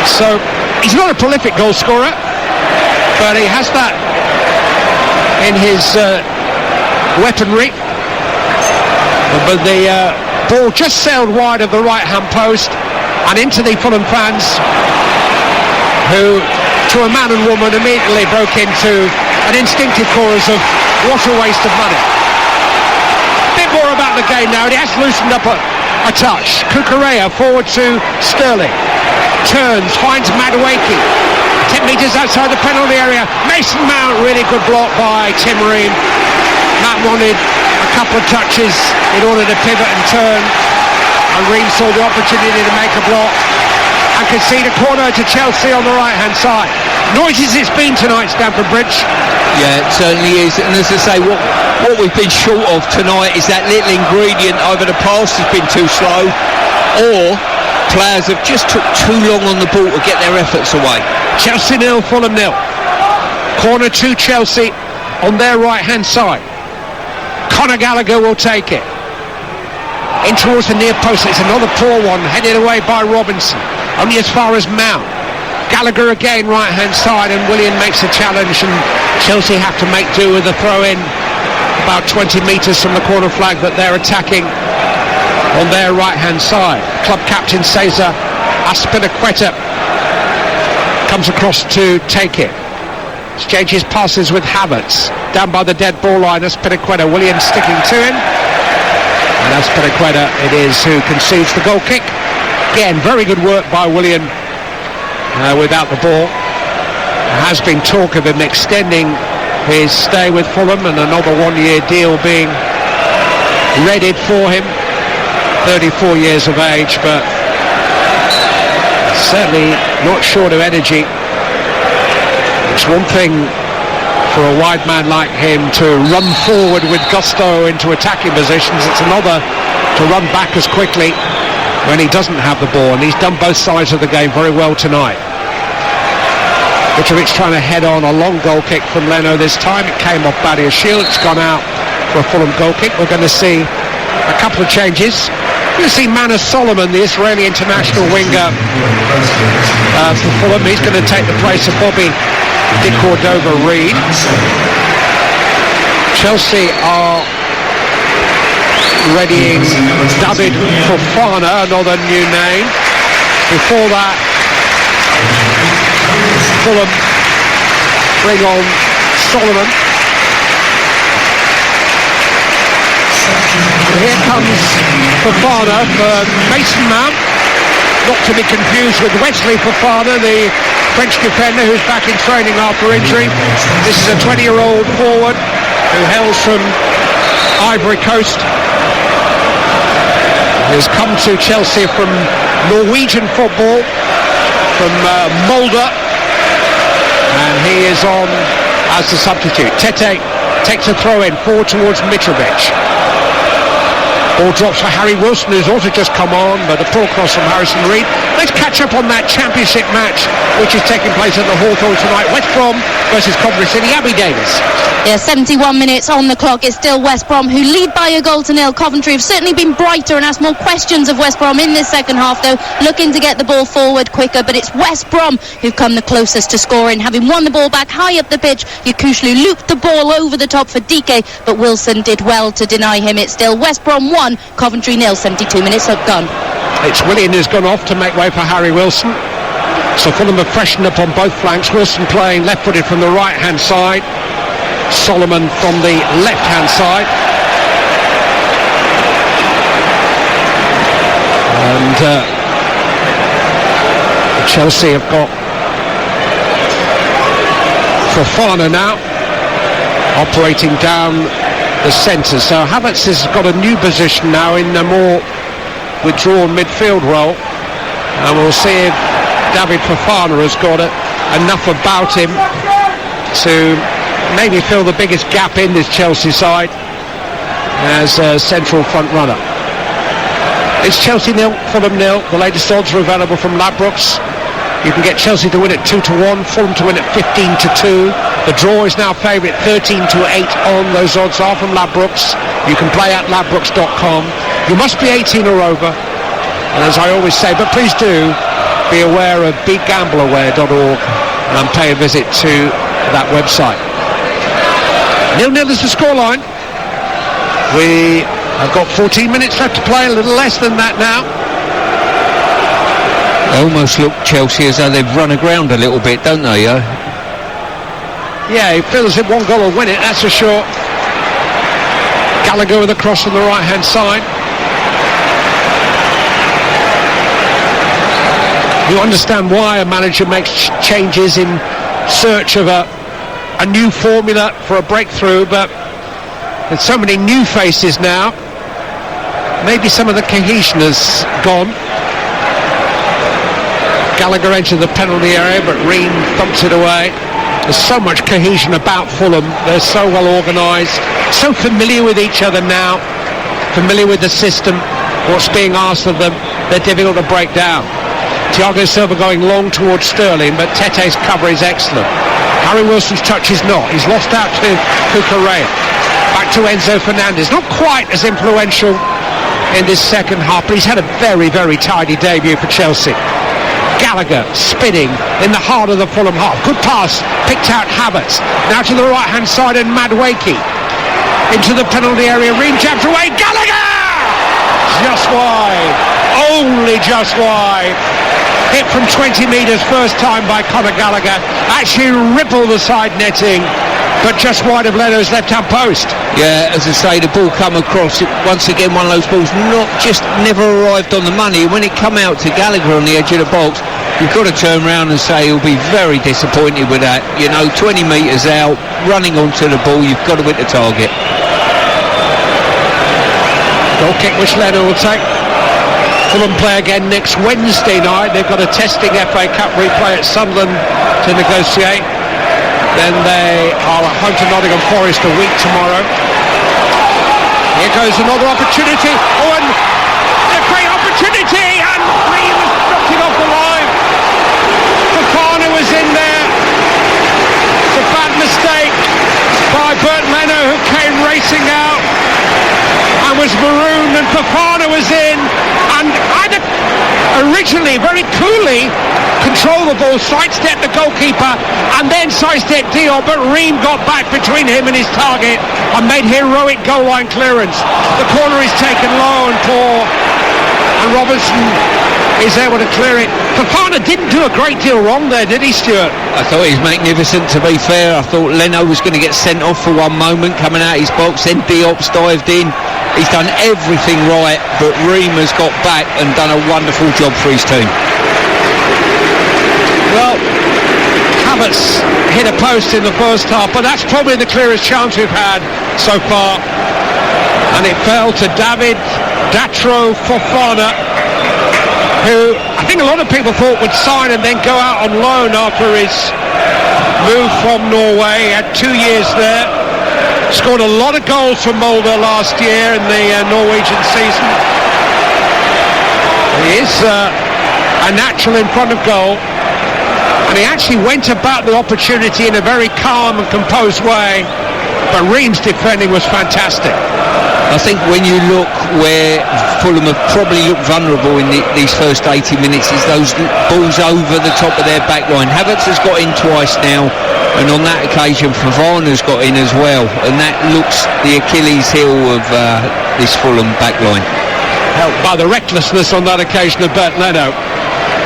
So he's not a prolific goal scorer, but he has that in his weaponry. But the ball just sailed wide of the right-hand post and into the Fulham fans, who, to a man and woman, immediately broke into an instinctive chorus of "what a waste of money." Bit more about the game now. It has loosened up a touch. Cucurella forward to Sterling. Turns, finds Madueke. 10 metres outside the penalty area. Mason Mount, really good block by Tim Ream. Matt wanted a couple of touches in order to pivot and turn, and Ream saw the opportunity to make a block and concede a corner to Chelsea on the right-hand side. Noisy as it's been tonight, Stamford Bridge.
Yeah, it certainly is. And as I say, what we've been short of tonight is that little ingredient. Either the pass has been too slow, or players have just took too long on the ball to get their efforts away.
Chelsea 0, Fulham 0. Corner to Chelsea on their right-hand side. Conor Gallagher will take it. In towards the near post. It's another poor one, headed away by Robinson. Only as far as Mount. Gallagher again, right-hand side, and Willian makes a challenge, and Chelsea have to make do with a throw-in about 20 metres from the corner flag that they're attacking on their right-hand side. Club captain Cesar Azpilicueta comes across to take it. Exchanges passes with Havertz. Down by the dead ball line, Azpilicueta. Willian sticking to him. And Azpilicueta it is who concedes the goal kick. Again, very good work by Willian without the ball. There has been talk of him extending his stay with Fulham and another one-year deal being readied for him. 34 years of age, but certainly not short of energy. It's one thing for a wide man like him to run forward with gusto into attacking positions. It's another to run back as quickly when he doesn't have the ball, and he's done both sides of the game very well tonight. Mitrovic trying to head on a long goal kick from Leno this time. It came off Badia's shield. It's gone out for a Fulham goal kick. We're going to see a couple of changes. We're going to see Manus Solomon, the Israeli international winger for Fulham. He's going to take the place of Bobby Di Cordova-Reid. Chelsea are readying David Fofana, another new name. Before that, Fulham bring on Solomon. Here comes Fofana for Mason Mount, not to be confused with Wesley Fofana, the French defender who's back in training after injury. This is a 20-year-old forward who hails from Ivory Coast. He has come to Chelsea from Norwegian football, from Molde, and he is on as the substitute. Tete takes a throw in forward towards Mitrovic. Ball drops for Harry Wilson, who's also just come on, but a poor cross from Harrison Reed. Let's catch up on that championship match which is taking place at the Hawthorn tonight. West Brom versus Coventry City. Abby Davis.
Yeah, 71 minutes on the clock. It's still West Brom who lead by a goal to nil. Coventry have certainly been brighter and asked more questions of West Brom in this second half, though, looking to get the ball forward quicker. But it's West Brom who've come the closest to scoring. Having won the ball back high up the pitch, Yakushlu looped the ball over the top for Dike, but Wilson did well to deny him. It's still West Brom 1, Coventry 0, 72 minutes gone.
It's Willian who's gone off to make way for Harry Wilson. So Fulham have freshened up on both flanks. Wilson playing left-footed from the right-hand side. Solomon from the left-hand side. And Chelsea have got Fofana now operating down the centre. So Havertz has got a new position now in a more withdrawn midfield role, and we'll see if David Fofana has got enough about him to maybe fill the biggest gap in this Chelsea side as a central front runner. It's Chelsea 0, Fulham 0. The latest odds are available from Ladbrokes. You can get Chelsea to win at 2-1, Fulham to win at 15-2. The draw is now favourite 13-8 on. Those odds are from Ladbrokes. You can play at ladbrokes.com. You must be 18 or over, and as I always say, but please do be aware of begambleaware.org and pay a visit to that website. 0-0 is the scoreline. We have got 14 minutes left to play, a little less than that now.
They almost look, Chelsea, as though they've run aground a little bit, don't they?
Yeah, it feels as if one goal will win it, that's for sure. Gallagher with a cross on the right-hand side. You understand why a manager makes changes in search of a new formula for a breakthrough, but with so many new faces now, maybe some of the cohesion has gone. Gallagher entered the penalty area, but Ream thumps it away. There's so much cohesion about Fulham. They're so well organised, so familiar with each other now, familiar with the system, what's being asked of them. They're difficult to break down. Thiago Silva going long towards Sterling, but Tete's cover is excellent. Harry Wilson's touch is not. He's lost out to Cucurella. Back to Enzo Fernandez. Not quite as influential in this second half, but he's had a very, very tidy debut for Chelsea. Gallagher spinning in the heart of the Fulham half. Good pass, picked out Havertz. Now to the right-hand side and Madueke. Into the penalty area, Ream jabs away. Gallagher! Just wide. Only just wide. Hit from 20 metres first time by Conor Gallagher. Actually rippled the side netting, but just wide of Leno's left-hand post.
Yeah, as I say, the ball come across, once again one of those balls never arrived on the money. When it come out to Gallagher on the edge of the box, you've got to turn around and say he'll be very disappointed with that. 20 metres out, running onto the ball, you've got to hit the target.
Goal kick which Leno will take. Fulham play again next Wednesday night. They've got a testing FA Cup replay at Sunderland to negotiate. Then they are at home to Nottingham Forest a week tomorrow. Here goes another opportunity. Oh, and a great opportunity, and Ream has knocked it off the line. Fofana was in there. It's a bad mistake by Bert Leno, who came racing out and was marooned, and Fofana was in, and either originally very coolly control the ball, sidestep the goalkeeper, and then sidestep Dion, but Ream got back between him and his target and made heroic goal line clearance. The corner is taken low and poor, and Robertson is able to clear it. Fofana didn't do a great deal wrong there, did he, Stuart?
I thought he was magnificent, to be fair. I thought Leno was going to get sent off for one moment coming out his box, then Diop's dived in. He's done everything right, but Ream has got back and done a wonderful job for his team.
Well, Havertz hit a post in the first half, but that's probably the clearest chance we've had so far. And it fell to David Datro Fofana, who I think a lot of people thought would sign and then go out on loan after his move from Norway. He had 2 years there. Scored a lot of goals for Molde last year in the Norwegian season. He is a natural in front of goal, and he actually went about the opportunity in a very calm and composed way, but Ream's defending was fantastic.
I think when you look where Fulham have probably looked vulnerable in these first 80 minutes is those balls over the top of their back line. Havertz has got in twice now, and on that occasion Fofana's got in as well, and that looks the Achilles heel of this Fulham back line.
Helped by the recklessness on that occasion of Bert Leno.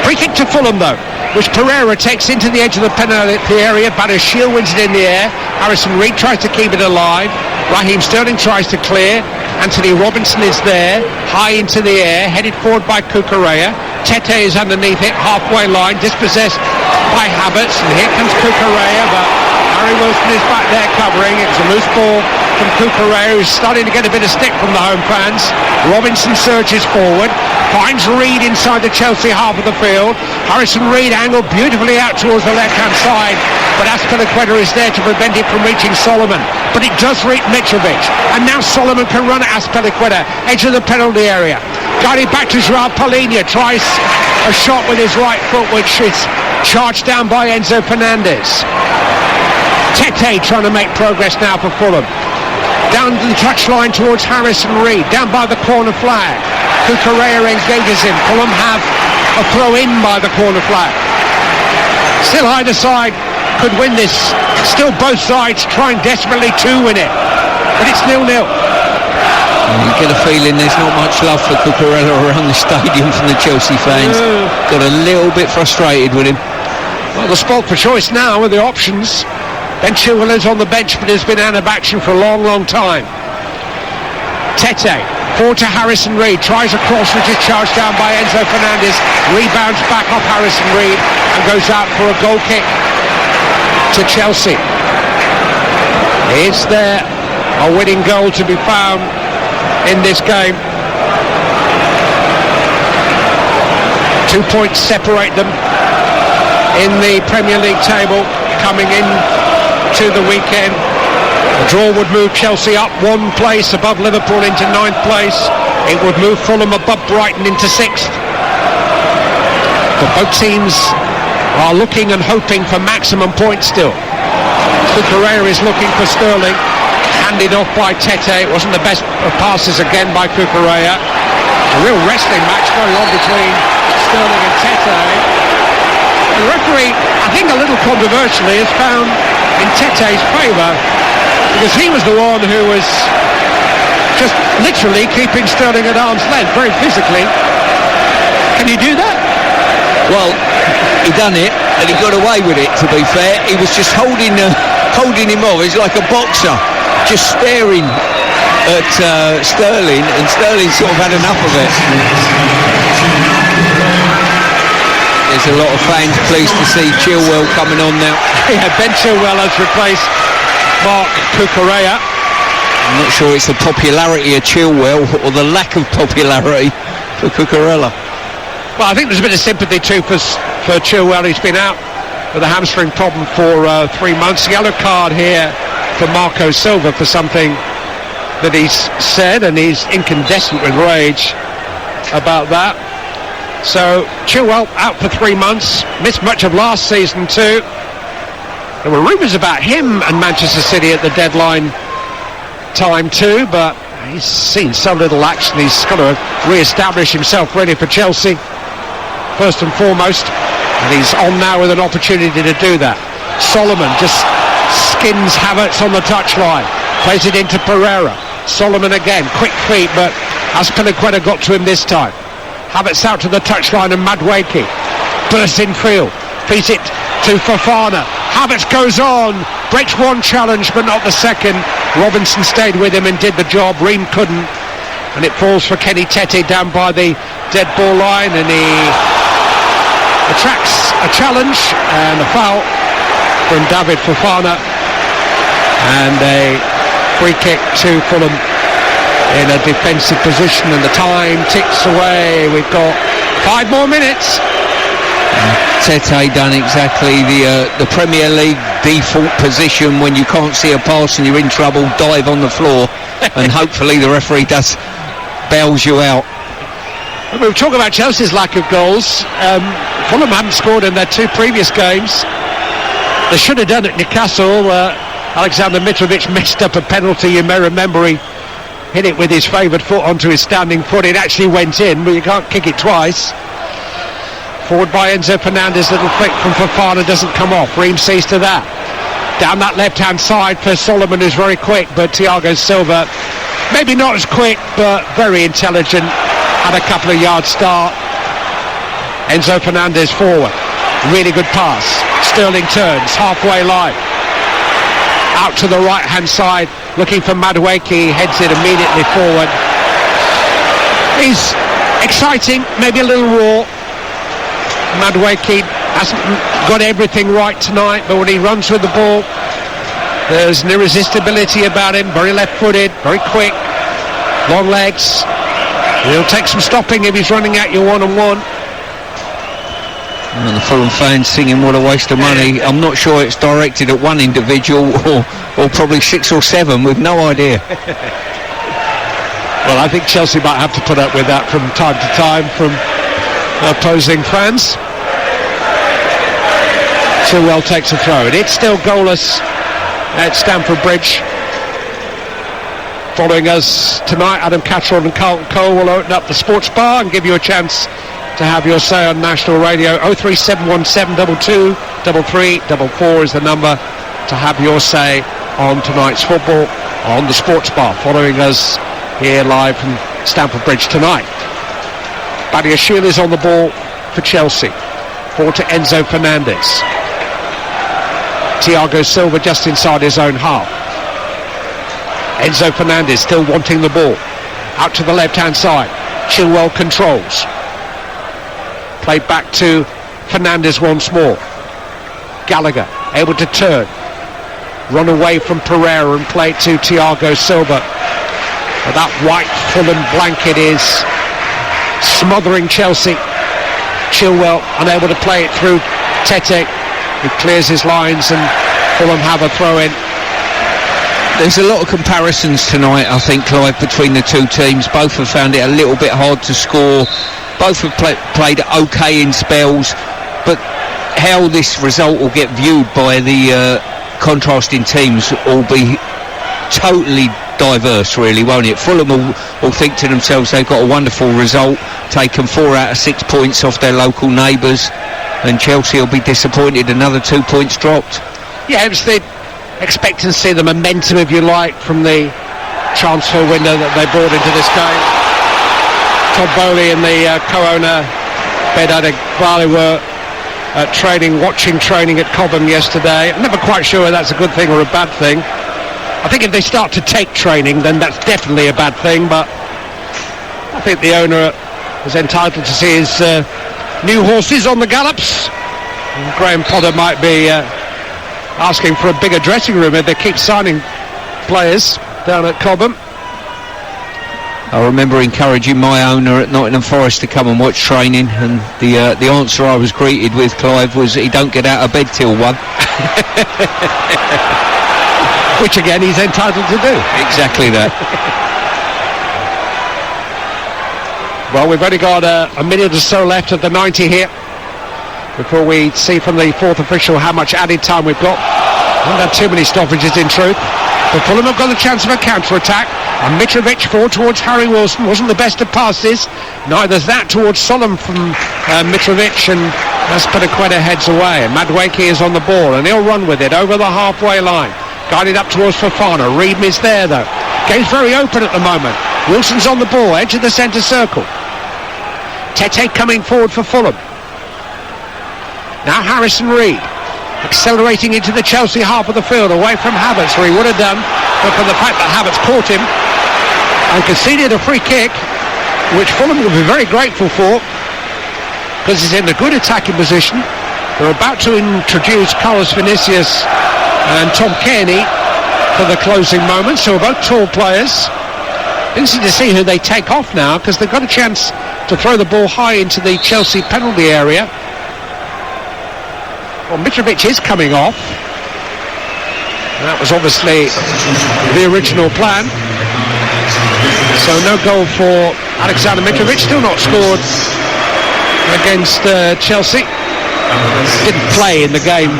Free kick to Fulham though, which Pereira takes into the edge of the penalty area. Badashil wins it in the air. Harrison Reed tries to keep it alive. Raheem Sterling tries to clear. Anthony Robinson is there, high into the air, headed forward by Cucurella. Tete is underneath it, halfway line, dispossessed by Havertz, and here comes Cucurella, but Harry Wilson is back there covering. It's a loose ball from Cucurella, who's starting to get a bit of stick from the home fans. Robinson surges forward, finds Reed inside the Chelsea half of the field. Harrison Reed angled beautifully out towards the left-hand side, but Azpilicueta is there to prevent it from reaching Solomon. But it does reach Mitrovic, and now Solomon can run at Azpilicueta, edge of the penalty area. Guided back to Joao Paulinho, tries a shot with his right foot, which is charged down by Enzo Fernandez. Tete trying to make progress now for Fulham. Down the touchline towards Harrison Reed, down by the corner flag. Cucurella engages him. Fulham have a throw in by the corner flag. Still either side could win this. Still both sides trying desperately to win it. But it's 0-0.
You get a feeling there's not much love for Cucurella around the stadium from the Chelsea fans. Got a little bit frustrated with him.
Well, the spot for choice now with the options. Ben Chilwell is on the bench, but has been out of action for a long, long time. Tete, forward to Harrison Reed, tries a cross which is charged down by Enzo Fernandez, rebounds back off Harrison Reed and goes out for a goal kick to Chelsea. Is there a winning goal to be found in this game? 2 points separate them in the Premier League table coming in to the weekend. A draw would move Chelsea up 1 place above Liverpool into 9th place. It would move Fulham above Brighton into 6th. But both teams are looking and hoping for maximum points still. Cucurella is looking for Sterling, handed off by Tete. It wasn't the best of passes again by Cucurella. A real wrestling match going on between Sterling and Tete. The referee, I think a little controversially, has found in Tete's favour, because he was the one who was just literally keeping Sterling at arm's length, very physically. Can you do that?
Well, he done it, and he got away with it, to be fair. He was just holding him off. He's like a boxer, just staring at Sterling, and Sterling sort of had enough of it. there's a lot of fans pleased to see Chilwell coming on now.
Yeah, Ben Chilwell has replaced Mark Cucurella.
I'm not sure it's the popularity of Chilwell or the lack of popularity for Cucurella.
Well, I think there's a bit of sympathy too for Chilwell. He's been out with a hamstring problem for 3 months. Yellow card here for Marco Silva for something that he's said, and he's incandescent with rage about that. So Chilwell out for 3 months, missed much of last season too. There were rumours about him and Manchester City at the deadline time too, but he's seen so little action. He's got to re-establish himself ready for Chelsea first and foremost, and he's on now with an opportunity to do that. Solomon just skins Havertz on the touchline, plays it into Pereira. Solomon again, quick feet, but Azpilicueta got to him this time. Havertz out to the touchline and Madueke bursts in field, feeds it to Fofana. Havertz goes on, breaks one challenge but not the second. Robinson stayed with him and did the job. Ream couldn't, and it falls for Kenny Tete down by the dead ball line, and he attracts a challenge and a foul from David Fofana, and a free kick to Fulham in a defensive position, and the time ticks away. We've got 5 more minutes.
Tete done exactly the Premier League default position when you can't see a pass and you're in trouble, dive on the floor, and hopefully the referee bails you out.
We were talking about Chelsea's lack of goals. Fulham haven't scored in their 2 previous games. They should have done at Newcastle. Alexander Mitrovic messed up a penalty. You may remember he hit it with his favoured foot onto his standing foot. It actually went in, but you can't kick it twice. Forward by Enzo Fernandez, little flick from Fofana, doesn't come off. Ream sees to that. Down that left-hand side for Solomon, who's very quick, but Thiago Silva, maybe not as quick, but very intelligent. Had a couple of yard start. Enzo Fernandez forward. Really good pass. Sterling turns, halfway line. Out to the right-hand side, looking for Madueke, heads it immediately forward. He's exciting, maybe a little raw. Madueke hasn't got everything right tonight, but when he runs with the ball, there's an irresistibility about him. Very left-footed, very quick, long legs. He'll take some stopping if he's running at you one-on-one.
And the Fulham fans singing what a waste of money. I'm not sure it's directed at one individual or probably 6 or 7, we've no idea.
Well, I think Chelsea might have to put up with that from time to time from opposing fans. Chilwell takes a throw, and it's still goalless at Stamford Bridge. Following us tonight, Adam Catterall and Carlton Cole will open up the sports bar and give you a chance to have your say on national radio. 03717 223344 is the number to have your say on tonight's football on the sports bar. Following us here live from Stamford Bridge tonight. Badiashile is on the ball for Chelsea. Ball to Enzo Fernandez. Thiago Silva just inside his own half. Enzo Fernandez still wanting the ball. Out to the left-hand side. Chilwell controls. Played back to Fernandez once more. Gallagher able to turn. Run away from Pereira and play it to Thiago Silva. But that white Fulham blanket is smothering Chelsea. Chilwell unable to play it through Tete. He clears his lines and Fulham have a throw-in.
There's a lot of comparisons tonight, I think, Clive, between the two teams. Both have found it a little bit hard to score. Both have played okay in spells. But how this result will get viewed by the contrasting teams will be totally diverse, really, won't it? Fulham will think to themselves they've got a wonderful result, taken 4 out of 6 points off their local neighbours, and Chelsea will be disappointed, another 2 points dropped.
Yeah, it was the expectancy, the momentum, if you like, from the transfer window that they brought into this game. Todd Bowley and the co-owner Ben Adegbale were watching training at Cobham yesterday. I'm never quite sure whether that's a good thing or a bad thing. I think if they start to take training, then that's definitely a bad thing, but I think the owner is entitled to see his new horses on the gallops. And Graham Potter might be asking for a bigger dressing room if they keep signing players down at Cobham.
I remember encouraging my owner at Nottingham Forest to come and watch training, and the answer I was greeted with, Clive, was he don't get out of bed till 1.
Which again he's entitled to do.
Exactly that.
Well, we've only got a minute or so left of the 90 here before we see from the fourth official how much added time we've got. We haven't had too many stoppages in truth. But Fulham have got the chance of a counter-attack, and Mitrovic forward towards Harry Wilson wasn't the best of passes. Neither's that towards Solomon from Mitrovic, and Azpilicueta heads away. And Madueke is on the ball, and he'll run with it over the halfway line. Guided up towards Fofana. Reed is there, though. Game's very open at the moment. Wilson's on the ball, edge of the centre circle. Tete coming forward for Fulham. Now Harrison Reed. Accelerating into the Chelsea half of the field, away from Havertz, where he would have done, but for the fact that Havertz caught him and conceded a free kick, which Fulham will be very grateful for, because he's in a good attacking position. They're about to introduce Carlos Vinicius and Tom Kearney for the closing moments, who are both tall players. Interesting to see who they take off now, because they've got a chance to throw the ball high into the Chelsea penalty area. Well, Mitrovic is coming off. That was obviously the original plan. So no goal for Alexander Mitrovic. Still not scored against Chelsea. Didn't play in the game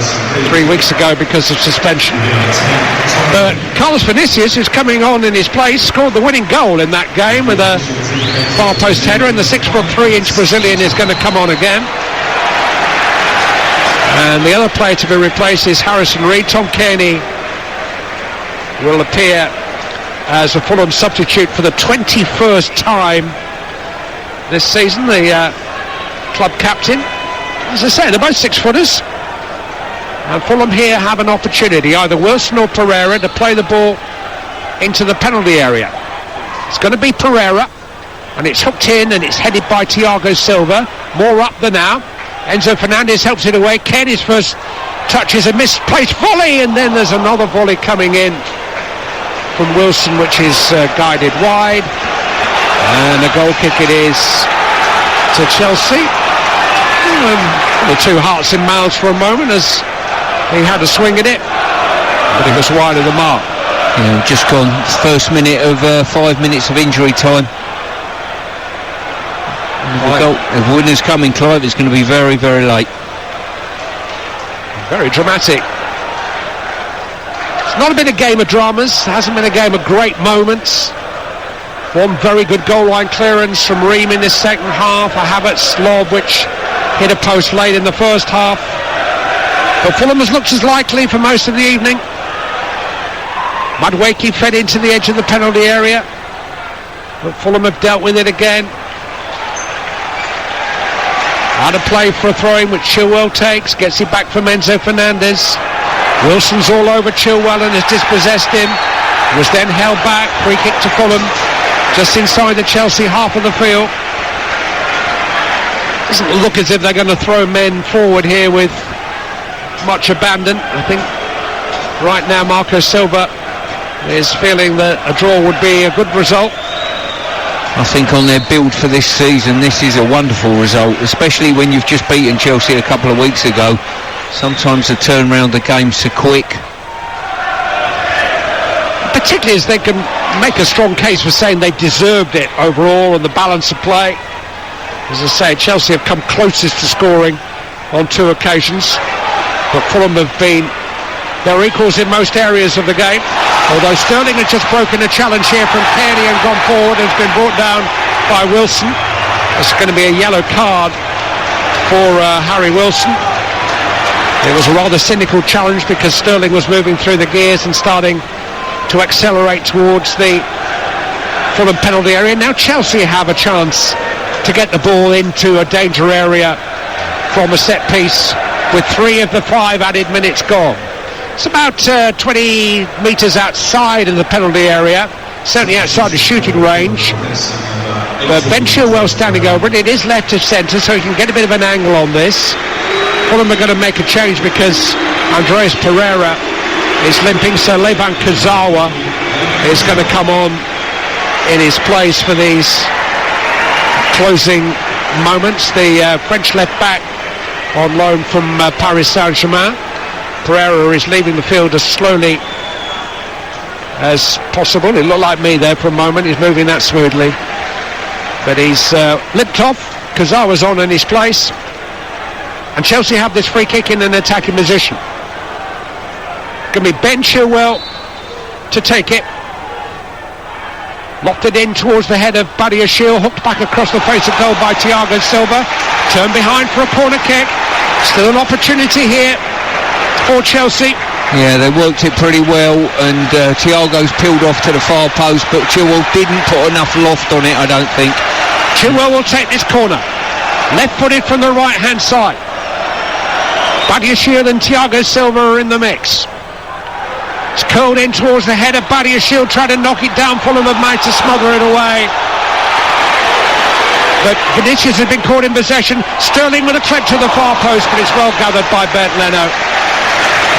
3 weeks ago because of suspension. But Carlos Vinicius, who's coming on in his place, scored the winning goal in that game with a far post header, and the 6'3" Brazilian is going to come on again. And the other player to be replaced is Harrison Reed. Tom Kearney will appear as a Fulham substitute for the 21st time this season, the club captain. As I say, they're both 6-footers. And Fulham here have an opportunity, either Wilson or Pereira, to play the ball into the penalty area. It's going to be Pereira, and it's hooked in, and it's headed by Thiago Silva. More up than now. Enzo Fernandez helps it away. Kearney's first touch is a misplaced volley, and then there's another volley coming in from Wilson, which is guided wide, and a goal kick it is to Chelsea. The two hearts in mouths for a moment as he had a swing at it, but it was wide of the mark.
Yeah, just gone first minute of 5 minutes of injury time. If the winner's coming, Clive, it's going to be very, very late.
Very dramatic. It's not been a game of dramas. It hasn't been a game of great moments. One very good goal line clearance from Ream in the second half. A Havertz lob which hit a post late in the first half. But Fulham has looked as likely for most of the evening. Madueke fed into the edge of the penalty area, but Fulham have dealt with it again. Out of play for a throw-in which Chilwell takes, gets it back from Enzo Fernandez. Wilson's all over Chilwell and has dispossessed him. Was then held back, free kick to Fulham, just inside the Chelsea half of the field. Doesn't look as if they're going to throw men forward here with much abandon. I think right now Marco Silva is feeling that a draw would be a good result.
I think on their build for this season, this is a wonderful result, especially when you've just beaten Chelsea a couple of weeks ago. Sometimes the turnaround the game's so quick.
Particularly as they can make a strong case for saying they deserved it overall and the balance of play. As I say, Chelsea have come closest to scoring on 2 occasions, but Fulham have been their equals in most areas of the game. Although Sterling has just broken a challenge here from Kearney and gone forward, has been brought down by Wilson. It's going to be a yellow card for Harry Wilson. It was a rather cynical challenge because Sterling was moving through the gears and starting to accelerate towards the Fulham penalty area. Now Chelsea have a chance to get the ball into a danger area from a set piece with 3 of the 5 added minutes gone. It's about 20 metres outside of the penalty area. certainly outside the shooting range. But Ben Chilwell standing over it. It is left of centre, so he can get a bit of an angle on this. Fulham are going to make a change because Andreas Pereira is limping, so Levan Kazawa is going to come on in his place for these closing moments. The French left back on loan from Paris Saint-Germain. Pereira is leaving the field as slowly as possible. It looked like me there for a moment. He's moving that smoothly, but he's limped off. Kazawa's on in his place, and Chelsea have this free kick in an attacking position. Going to be Ben Chilwell to take it. Lofted in towards the head of Buddy Ashil, hooked back across the face of goal by Thiago Silva. Turned behind for a corner kick. Still an opportunity here for Chelsea.
Yeah, they worked it pretty well, and Thiago's peeled off to the far post, but Chilwell didn't put enough loft on it, I don't think.
Chilwell will take this corner. Left-footed from the right-hand side. Buddy Ashil and Thiago Silva are in the mix. It's curled in towards the head of Buddy Ashil, trying to knock it down. Fulham have managed to smother it away. But Vinicius has been caught in possession. Sterling with a clip to the far post, but it's well gathered by Bernd Leno.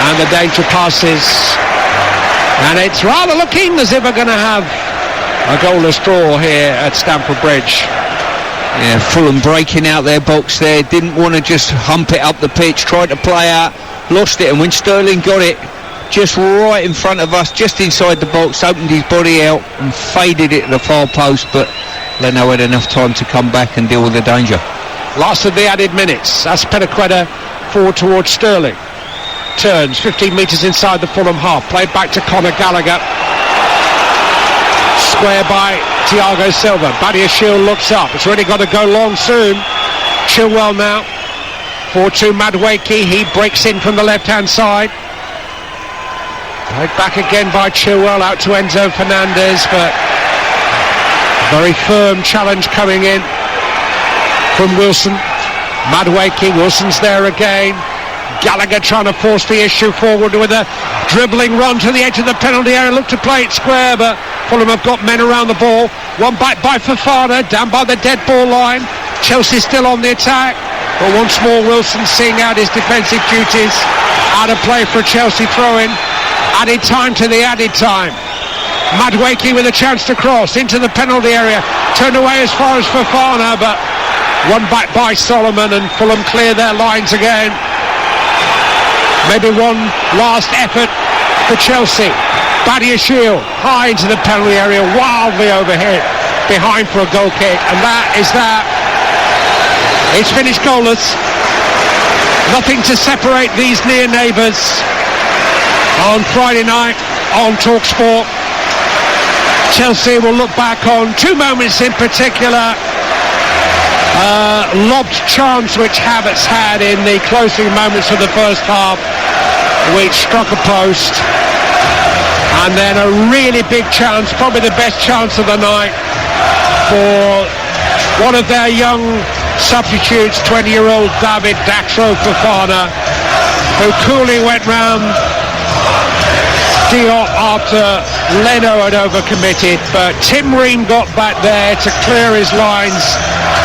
And the danger passes. And it's rather looking as if we're going to have a goalless draw here at Stamford Bridge.
Yeah, Fulham breaking out their box there. Didn't want to just hump it up the pitch. Tried to play out. Lost it. And when Sterling got it, just right in front of us, just inside the box, opened his body out and faded it to the far post, but Leno had enough time to come back and deal with the danger.
Last of the added minutes. Azpilicueta forward towards Sterling. Turns 15 metres inside the Fulham half. Played back to Conor Gallagher. Square by Thiago Silva. Buddy Ashil looks up. It's really got to go long soon. Chilwell now. 4-2 Madueke. He breaks in from the left-hand side. Played back again by Chilwell out to Enzo Fernandez, but very firm challenge coming in from Wilson. Madueke, Wilson's there again. Gallagher trying to force the issue forward with a dribbling run to the edge of the penalty area. Look to play it square, but Fulham have got men around the ball. One bite by Fofana, down by the dead ball line. Chelsea still on the attack, but once more Wilson seeing out his defensive duties. Out of play for a Chelsea throw-in. Added time to the added time. Madueke with a chance to cross into the penalty area. Turned away as far as Fofana, but one back by Solomon, and Fulham clear their lines again. Maybe one last effort for Chelsea. Buddy Ashil high into the penalty area, wildly overhead, behind for a goal kick, and that is that. It's finished goalless. Nothing to separate these near neighbours. On Friday night on Talksport, Chelsea will look back on two moments in particular. Lobbed chance which Havertz had in the closing moments of the first half, which struck a post, and then a really big chance, probably the best chance of the night, for one of their young substitutes, 20-year-old David Daxo Fofana, who coolly went round Diop after Leno had overcommitted, but Tim Ream got back there to clear his lines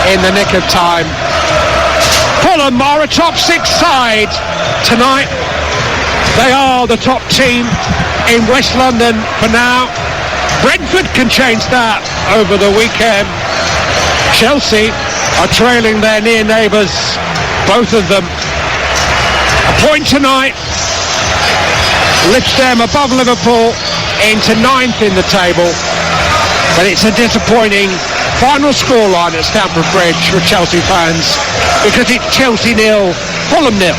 in the nick of time. Fulham are a top six side tonight. They are the top team in West London for now. Brentford can change that over the weekend. Chelsea are trailing their near neighbours, both of them. A point tonight lifts them above Liverpool into 9th in the table, but it's a disappointing final scoreline at Stamford Bridge for Chelsea fans, because it's Chelsea 0, Fulham 0.